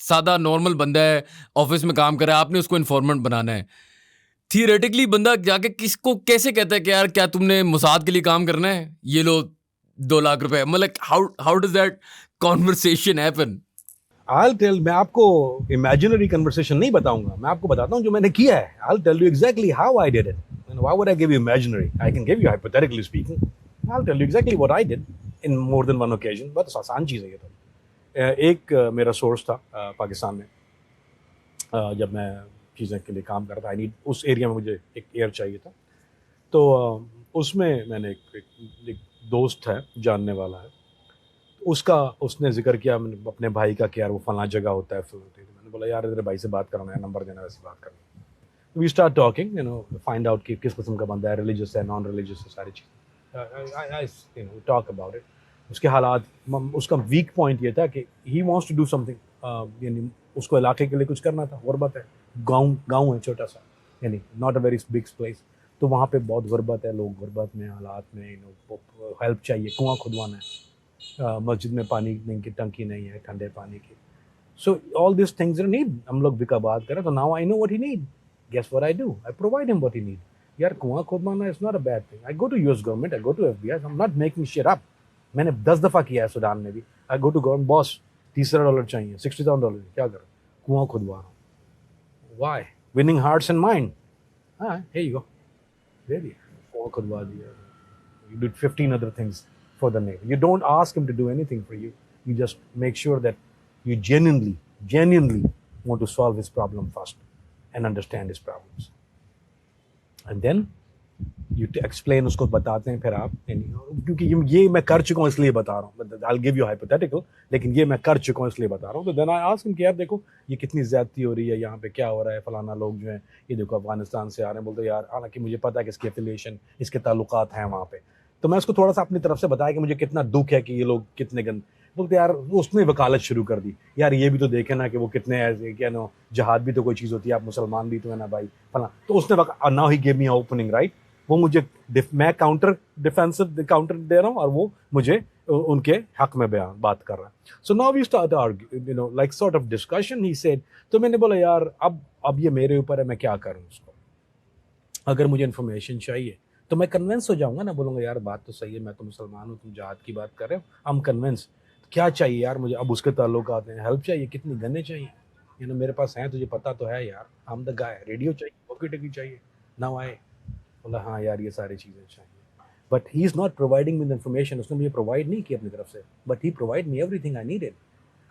सादा नॉर्मल बंदा है, ऑफिस में काम कर रहा है, आपने उसको इन्फॉर्मेंट बनाना है, थियोरेटिकली बंदा जाके किसको कैसे कहता है कि यार क्या तुमने मुसाद के लिए काम करना है, ये लो 2 लाख रुपए? मतलब how does that conversation happen? I'll tell, मैं आपको इमेजिनरी कन्वर्सेशन नहीं बताऊंगा, मैं आपको बताता हूँ जो मैंने किया है. I'll tell you exactly how I did it. And why would I give you imaginary? I can give you hypothetically speaking. I'll tell you exactly what I did in more than one occasion. बहुत आसान चीज़ है ये तो. एक मेरा source था पाकिस्तान में, जब मैं चीज़ें के लिए काम करता था, उस एरिया में मुझे एक एयर चाहिए था, तो उसमें मैंने एक दोस्त है, जानने वाला है, उसने जिक्र किया अपने भाई का कि यार वो फलां जगह होता है, मैंने बोला यार तेरे भाई से बात करना है, नंबर देना, वैसे बात करना. We start talking, find out कि किस किस्म का बंदा है, रिलीजियस है, नॉन रिलीजियस है, सारी चीज़ टॉक अबाउट इट. उसके हालात, उसका वीक पॉइंट ये था कि he wants to do something, यानी उसको इलाके के लिए कुछ करना था. गुरबत है, गाँव है छोटा सा, यानी not a very big place, तो वहाँ पे बहुत गुरबत है, लोग गुरबत में, हालात में, हेल्प चाहिए, कुआं खुदवाना है, मस्जिद में पानी नहीं की टंकी नहीं है, ठंडे पानी की. So all this things need, हम लोग भी का बात करें तो now I know what he need. Guess what I do, I provide him what he need. यार कुआं खुदवाना is not a bad thing. I go to US government, I go to FBI, I am not making shit up. मैंने 10 दफ़ा किया है Sudan में भी. I go to government, boss $30 चाहिए, $60,000, क्या करो, कुआं खुदवा रहा हूँ. Why? Winning hearts and mind. हाँ, here you go. दे दिया, कुआं खुदवा दिया. You did 15 other things for the neighbor. You don't ask him to do anything for you. You just make sure that you genuinely want to solve his problem first and understand his problems. And then you explain, उसको बताते हैं फिर आप, क्योंकि ये मैं कर चुका हूँ इसलिए बता रहा हूँ. I'll give you hypothetical, लेकिन ये मैं कर चुका हूँ इसलिए बता रहा हूँ. तो then I ask him कि यार देखो ये कितनी ज़्यादती हो रही है, यहाँ पे क्या हो रहा है, फलाना लोग जो हैं ये देखो अफगानिस्तान से आ रहे हैं. बोलते यार हालांकि मुझे पता है कि इसकी एफिलिएशन, इसके ताल्लुकात हैं वहाँ पे, तो मैं उसको थोड़ा सा अपनी तरफ से बताया कि मुझे कितना दुख है कि ये लोग कितने गंद. बोलते यार उसने वकालत शुरू कर दी. यार ये भी तो देखे ना कि वो कितने ऐसे, क्या नो, जहाद भी तो कोई चीज़ होती है, आप मुसलमान भी तो है ना भाई, फला. तो उसने now he give me opening right. वो मुझे, मैं काउंटर दे रहा हूँ और वो मुझे उनके हक में बात कर रहा है. So now we start argue, like sort of discussion. He said, तो मैंने बोला यार अब ये मेरे ऊपर है, मैं क्या करूँ उसको. अगर मुझे इन्फॉर्मेशन चाहिए तो मैं कन्विंस हो जाऊंगा ना, बोलूँगा यार बात तो सही है, मैं तो मुसलमान हूँ, तुम जहाद की बात कर रहे हो, आई एम कन्विंस. क्या चाहिए यार मुझे, अब उसके ताल्लुक आते हैं, हेल्प चाहिए, कितनी गन्ने चाहिए, मेरे पास हैं, तुझे पता तो है यार, I am the guy. Radio चाहिए, वॉकी टॉकी चाहिए, नाउ आए. बोला हाँ यार ये सारी चीज़ें चाहिए. But he is not providing with information. उसने मुझे प्रोवाइड नहीं किया अपनी तरफ से, but he provide me everything I needed.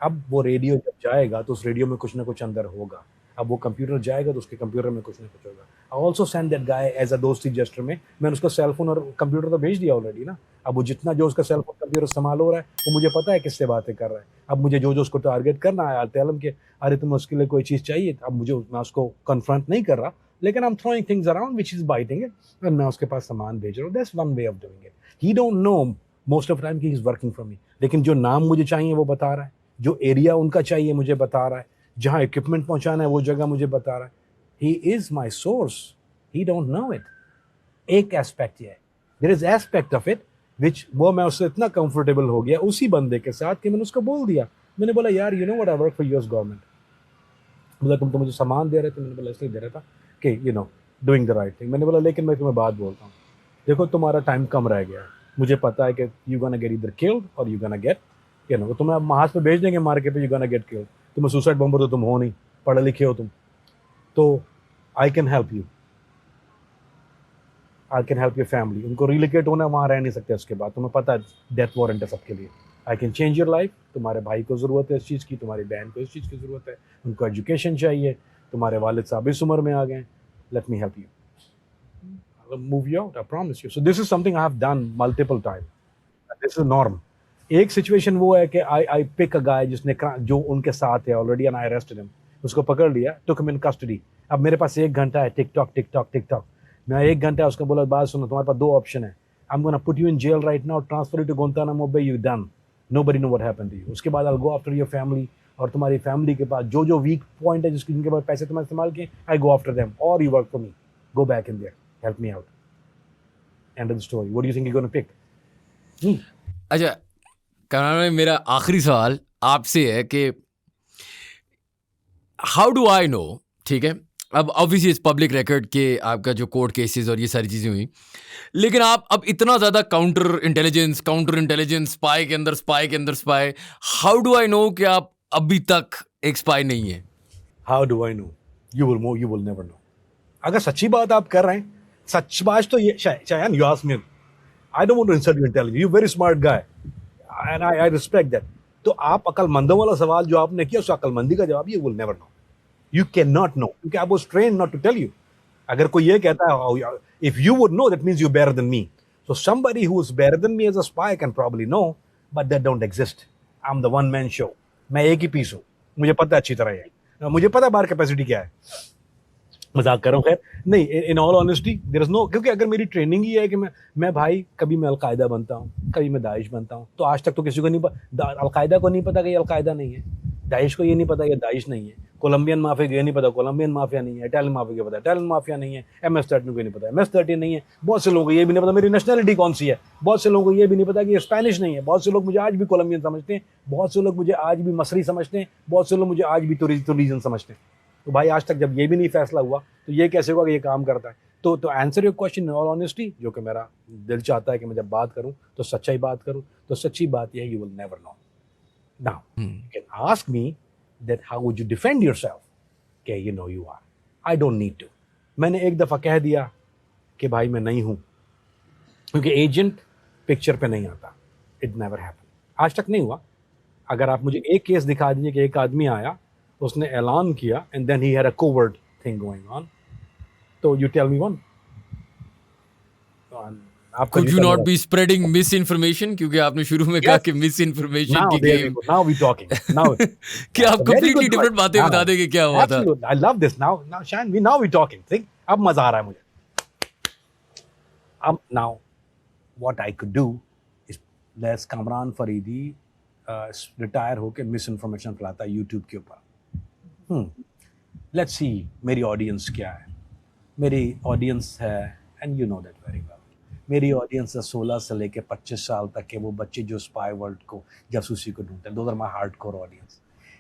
अब वो रेडियो जब जाएगा तो उस रेडियो में कुछ ना कुछ अंदर होगा. अब वो कंप्यूटर जाएगा तो उसके कंप्यूटर में कुछ ना कुछ होगा. I also send that guy as a dosti gesture में. मैंने उसका सेलफोन और कंप्यूटर तो भेज दिया ऑलरेडी ना. अब वो जितना जो उसका सेलफोन कंप्यूटर इस्तेमाल हो रहा है वो मुझे पता है किससे बातें कर रहा है. अब मुझे जो उसको टारगेट करना है, टेल हिम कि अरे तुम उसके लिए कोई चीज़ चाहिए. अब मैं उसको कन्फ्रंट नहीं कर रहा, लेकिन I am throwing things around which is biting it, and मैं उसके पास सामान भेज रहा हूँ. That's one way of doing it. He don't know most of time कि he is working for me, लेकिन जो नाम मुझे चाहिए वो बता रहा है, जो एरिया उनका चाहिए मुझे बता रहा है, जहाँ इक्विपमेंट पहुँचाना है वो जगह मुझे बता रहा है. He is my source, he don't know it. एक एस्पेक्ट ये है. There is aspect of it which, वो मैं उससे इतना कंफर्टेबल हो गया उसी बंदे के साथ कि मैंने उसको बोल दिया. मैंने बोला यार you know what, I work for US government. बोला तुम तो मुझे सामान दे रहे थे. मैंने बोला इसलिए दे रहा था कि डूइंग द राइट थिंग. मैंने बोला लेकिन मैं तुम्हें बात बोलता हूँ, देखो तुम्हारा टाइम कम रह गया है, मुझे पता है कि you gonna get either killed और यू गोना गेट, तुम्हें महाज पे भेज देंगे मार के, पे यू गोना गेट किल्ड. तुम्हें सुसाइड बॉम्बर तो तुम हो नहीं, पढ़े लिखे हो तुम, तो I can help you, I can help your family. उनको रिलोकेट होना, वहाँ रह नहीं सकते उसके बाद, तुम्हें पता है डेथ वारंट है सबके लिए। I can change your life, तुम्हारे भाई को ज़रूरत है इस चीज़ की, तुम्हारी बहन को इस चीज़ की ज़रूरत है, उनको एजुकेशन चाहिए, तुम्हारे वालिद साहब इस उम्र में आ गए, let me help you, move you out, I promise you. So this is something I have done multiple times. This is norm. एक सिचुएशन वो है कि I pick a guy जिसने जो उनके साथ है already and I arrested him. उसको पकड़ लिया, took him in custody. अब मेरे पास 1 घंटा है, टिक-टॉक। मैं 1 घंटा उसको बोला, बात सुनो, तुम्हारे पास 2 ऑप्शन है, I'm gonna put you in jail right now, transfer you to Guantanamo Bay, you done. Nobody know what happened to you. उसके बाद I'll go after your family, और तुम्हारी फैमिली के पास जो वीक पॉइंट है, जिनके पास पैसे तुम्हारे इस्तेमाल किए, I go after them, or you work for me, go back in there. Help me out. End of the story. What do you think you're going to pick? अच्छा कमरान भाई, मेरा आखिरी सवाल आपसे है कि हाउ डू आई नो, ठीक है, अब ऑब्वियसली इस पब्लिक रिकॉर्ड के आपका जो कोर्ट केसेस और ये सारी चीज़ें हुई, लेकिन आप अब इतना ज़्यादा काउंटर इंटेलिजेंस, स्पाई के अंदर spy, how do I know कि आप अभी तक एक स्पाई नहीं है? How do I know? You will never know. अगर सच्ची बात आप कर रहे हैं, सच बात तो ये शायद you ask me, I don't want to insult your intelligence. You're a very smart guy, and I respect that. तो आप अकलमंदों वाला सवाल जो आपने किया, उस अकलमंदी का जवाब, you will never know. You cannot know, क्योंकि आप was trained not to tell you. अगर कोई ये कहता है, if you would know, that means you're better than me. So somebody who is better than me as a spy can probably know, but that don't exist. I'm the one man show. मैं एक ही piece हूँ, मुझे पता है अच्छी तरह है, मुझे पता है बाहर कैपेसिटी क्या है। मजाक कर रहा हूँ, खैर नहीं, in all honesty there is no, क्योंकि अगर मेरी ट्रेनिंग ही है कि मैं भाई कभी मैं अलकायदा बनता हूँ, कभी मैं दाइश बनता हूँ, तो आज तक तो किसी को नहीं पता, अलकायदा को नहीं पता कि ये अलकायदा नहीं है, दाइश को ये नहीं पता ये दाइश नहीं है, कोलंबियन माफिया को ये नहीं पता कोलंबियन माफिया नहीं है, इटालियन माफिया को पता इटालियन माफिया नहीं है, MS-13 को नहीं पता MS-13 नहीं है, बहुत से लोगों को ये भी नहीं पता मेरी नेशनलिटी कौन सी है, बहुत से लोगों को ये भी नहीं पता कि ये स्पेनिश नहीं है, बहुत से लोग मुझे आज भी कोलंबियन समझते हैं, बहुत से लोग मुझे आज भी मसरी समझते हैं, बहुत से लोग मुझे आज भी तुनीजियन समझते हैं। तो भाई आज तक जब ये भी नहीं फैसला हुआ, तो ये कैसे होगा कि ये काम करता है? तो answer your question in all honesty, जो कि मेरा दिल चाहता है कि मैं जब बात करूं तो सच्चाई बात करूं, तो सच्ची बात यह है, you will never know. Now you can ask me that how would you defend yourself, कि you know you are, I don't need to. मैंने एक दफ़ा कह दिया कि भाई मैं नहीं हूं, क्योंकि एजेंट पिक्चर पे नहीं आता, इट नेवर हैपन, आज तक नहीं हुआ। अगर आप मुझे एक केस दिखा दीजिए कि एक आदमी आया, उसने ऐलान किया, and then he had a covert thing going on, तो you tell me one. Could you not be spreading misinformation, क्योंकि आपने शुरू में कहा कि misinformation की game, now we talking now कि आप completely different बातें बता देंगे क्या हुआ था। I love this now Shan, now we talking, think, अब मजा आ रहा है मुझे। अब now what I could do is let's Kamran Fareedi retire होके मिसइंफॉर्मेशन फैलाता है यूट्यूब के ऊपर। लेट्स सी मेरी ऑडियंस क्या है। मेरी ऑडियंस है, and you know that very well, मेरी ऑडियंस है 16 से लेके 25 साल तक के वो बच्चे जो स्पाई वर्ल्ड को, जासूसी को ढूंढते हैं। Those are my hardcore audience.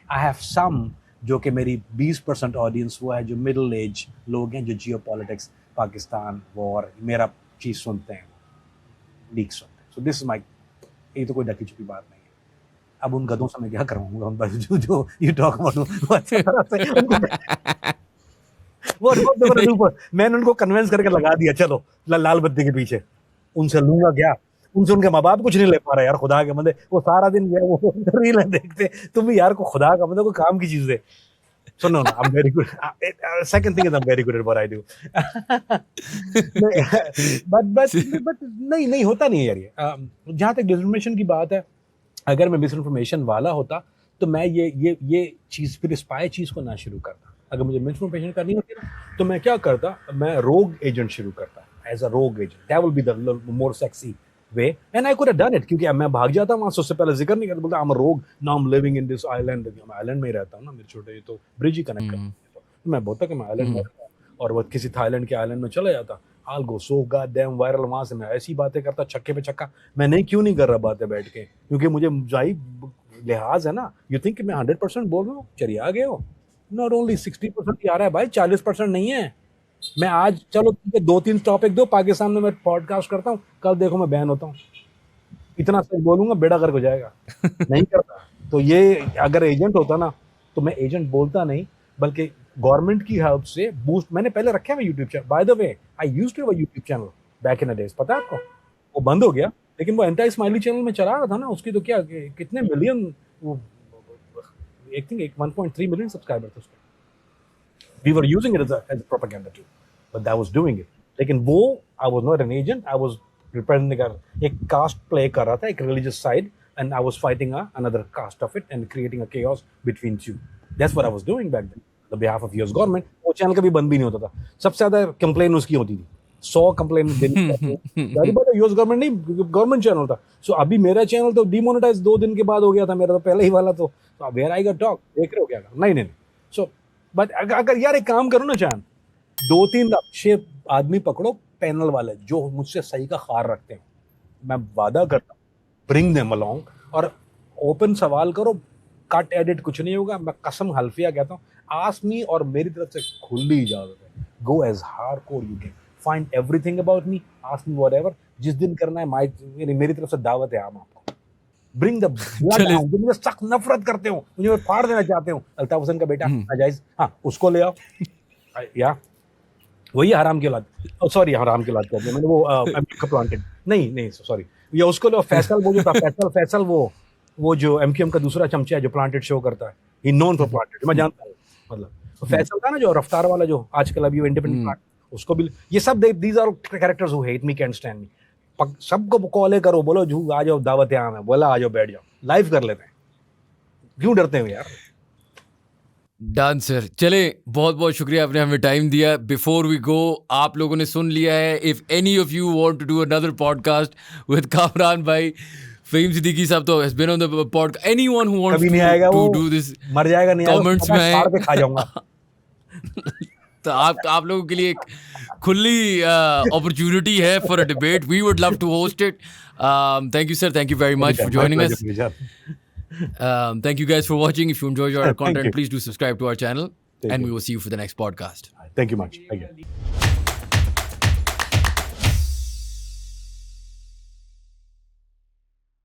I have some जो कि मेरी 20% ऑडियंस वो है जो मिडिल एज लोग हैं, जो जियो पॉलिटिक्स, पाकिस्तान वॉर, मेरा चीज़ सुनते हैं, लीक सुनते हैं। सो दिस इज माई, ये तो कोई ढकी छुपी बात नहीं है। अब उन गधों से मैं क्या करवाऊंगा, उन जो यू टॉक अबाउट, मैंने उनको कन्विंस करके लगा दिया, चलो लाल बत्ती के पीछे, उनसे लूंगा क्या, उनसे उनके माँ बाप कुछ नहीं ले पा रहे यार, खुदा के बंदे, वो सारा दिन वो रील देखते, तुम भी यार को खुदा का बंदे को काम की चीज दे। So no, I'm very good. Second thing is I'm very good at what I do. but नहीं होता नहीं यार ये। जहाँ तक डिसइंफॉर्मेशन की बात है, अगर मैं मिसइंफॉर्मेशन वाला होता तो मैं ये चीज़ फिर स्पाई चीज़ को ना शुरू करता। अगर मुझे मिसइंफॉर्मेशन करनी होती ना, तो मैं क्या करता, मैं रोग एजेंट शुरू करता, एज अ रोग agent. That will be the more sexy way, and I could have done it, क्योंकि मैं भाग जाता वहाँ से, उससे पहले जिक्र नहीं करता, बोलता आई एम अ रोग, now I am living in this island. मैं आइलैंड में ही रहता हूँ ना, मेरे छोटे ये तो ब्रिज ही कनेक्ट करता है, तो मैं बोलता कि मैं आइलैंड में रहता हूँ, और वो किसी थाईलैंड के आइलैंड में चला जाता, I'll go so goddamn viral, वहाँ से मैं ऐसी बातें करता, छक्के पे छक्का। मैं नहीं क्यों नहीं कर रहा बातें बैठ के, क्योंकि मुझे जाही लिहाज है ना। यू थिंक मैं 100% बोल रहा हूँ, चलिए आ गए हो, नॉट ओनली 60% आ रहा है भाई, 40% नहीं है। मैं आज चलो 2-3 टॉपिक दो, पाकिस्तान में मैं पॉडकास्ट करता हूँ, कल देखो मैं बैन होता हूँ, इतना सच बोलूंगा बेड़ा गर्क हो जाएगा। नहीं करता। तो ये अगर एजेंट होता ना, तो मैं एजेंट बोलता नहीं, बल्कि गवर्नमेंट की हेल्प से बूस्ट मैंने पहले रखे हुए YouTube channel, by the way I used to have a YouTube channel back in the days, पता है आपको? वो बंद हो गया, लेकिन वो एंटी स्माइली चैनल में चला रहा था ना, उसकी तो क्या कितने मिलियन, वो आई थिंक 1.3 मिलियन सब्सक्राइबर थे उसके। We were using it as propaganda too, but that was doing it. लेकिन वो I was not an agent, I was representing एक कास्ट प्ले कर रहा था, एक religious side, and I was fighting another caste of it and creating a chaos between two. That's what I was doing back then on the behalf of US government. वो channel कभी बंद भी नहीं होता था, सबसे ज्यादा कंप्लेन उसकी होती थी, 100 कंप्लेन दिन यूएस गवर्नमेंट नहीं, गवर्नमेंट चैनल था। सो अभी मेरा चैनल तो डिमोनेटाइज 2 दिन के बाद हो गया था, मेरा तो पहले ही वाला, तो वेयर आई गॉट टॉक, देख रहे हो क्या? नहीं। सो बट अगर यार एक काम करो ना चांद, 2-3 अच्छे आदमी पकड़ो पैनल वाले जो मुझसे सही का खार रखते हैं, मैं वादा करता हूँ, ब्रिंग देम अलोंग और ओपन सवाल करो, कट एडिट कुछ नहीं होगा, मैं कसम हल्फिया कहता हूँ। आस्क मी, और मेरी तरफ से खुली इजाजत है, go as hardcore you can, find everything about me, ask me whatever, जिस दिन करना है, मेरी तरफ से दावत है आम आपको। ब्रिंग द ब्लड आउट, जो मुझे सख्त नफरत करते हो, मुझे फाड़ देना चाहते हो, अल्ताफ हुसैन का बेटा नाजायज, हाँ उसको ले आओ, या वही हराम की औलाद, सॉरी हराम की औलाद कहते हैं मैंने, वो प्लांटेड नहीं सॉरी, या उसको लो, फैसल वो जो था, फैसल वो जो एमक्यूएम का दूसरा चमचा है जो प्लांटेड शो करता है, ही नोन फॉर प्लांटेड, मैं जानता हूँ, मतलब तो फैसल था ना जो रफ्तार वाला, जो आजकल अभी इंडिपेंडेंट प्लांट, उसको भी, ये सब these are characters who hate me, can stand me, सबको कॉल करो, बोलो झू आ जाओ, दावत यहाँ है, बोला आ जाओ, बैठ जाओ, लाइव कर लेते हैं, क्यों डरते हो यार? डन सर, चले, बहुत बहुत शुक्रिया, आपने हमें टाइम दिया। बिफोर वी गो, आप लोगों ने सुन लिया है, if any of you want to do another podcast with Kamran भाई, फ़हीम सिद्दीकी साहब तो has been on the podcast, anyone who wants कभी नहीं आएगा, टू वो डू दिस, मर जाएगा, नहीं आएगा, कमेंट्स में फाड़ के खा जाऊंगा। तो आप लोगों के लिए एक खुली अपॉर्चुनिटी है for a debate, we would love to host it. Thank you sir, thank you very much for joining us. Thank you guys for watching. If you enjoyed our content, please do subscribe to our channel, and we will see you for the next podcast. Thank you much. Thank you.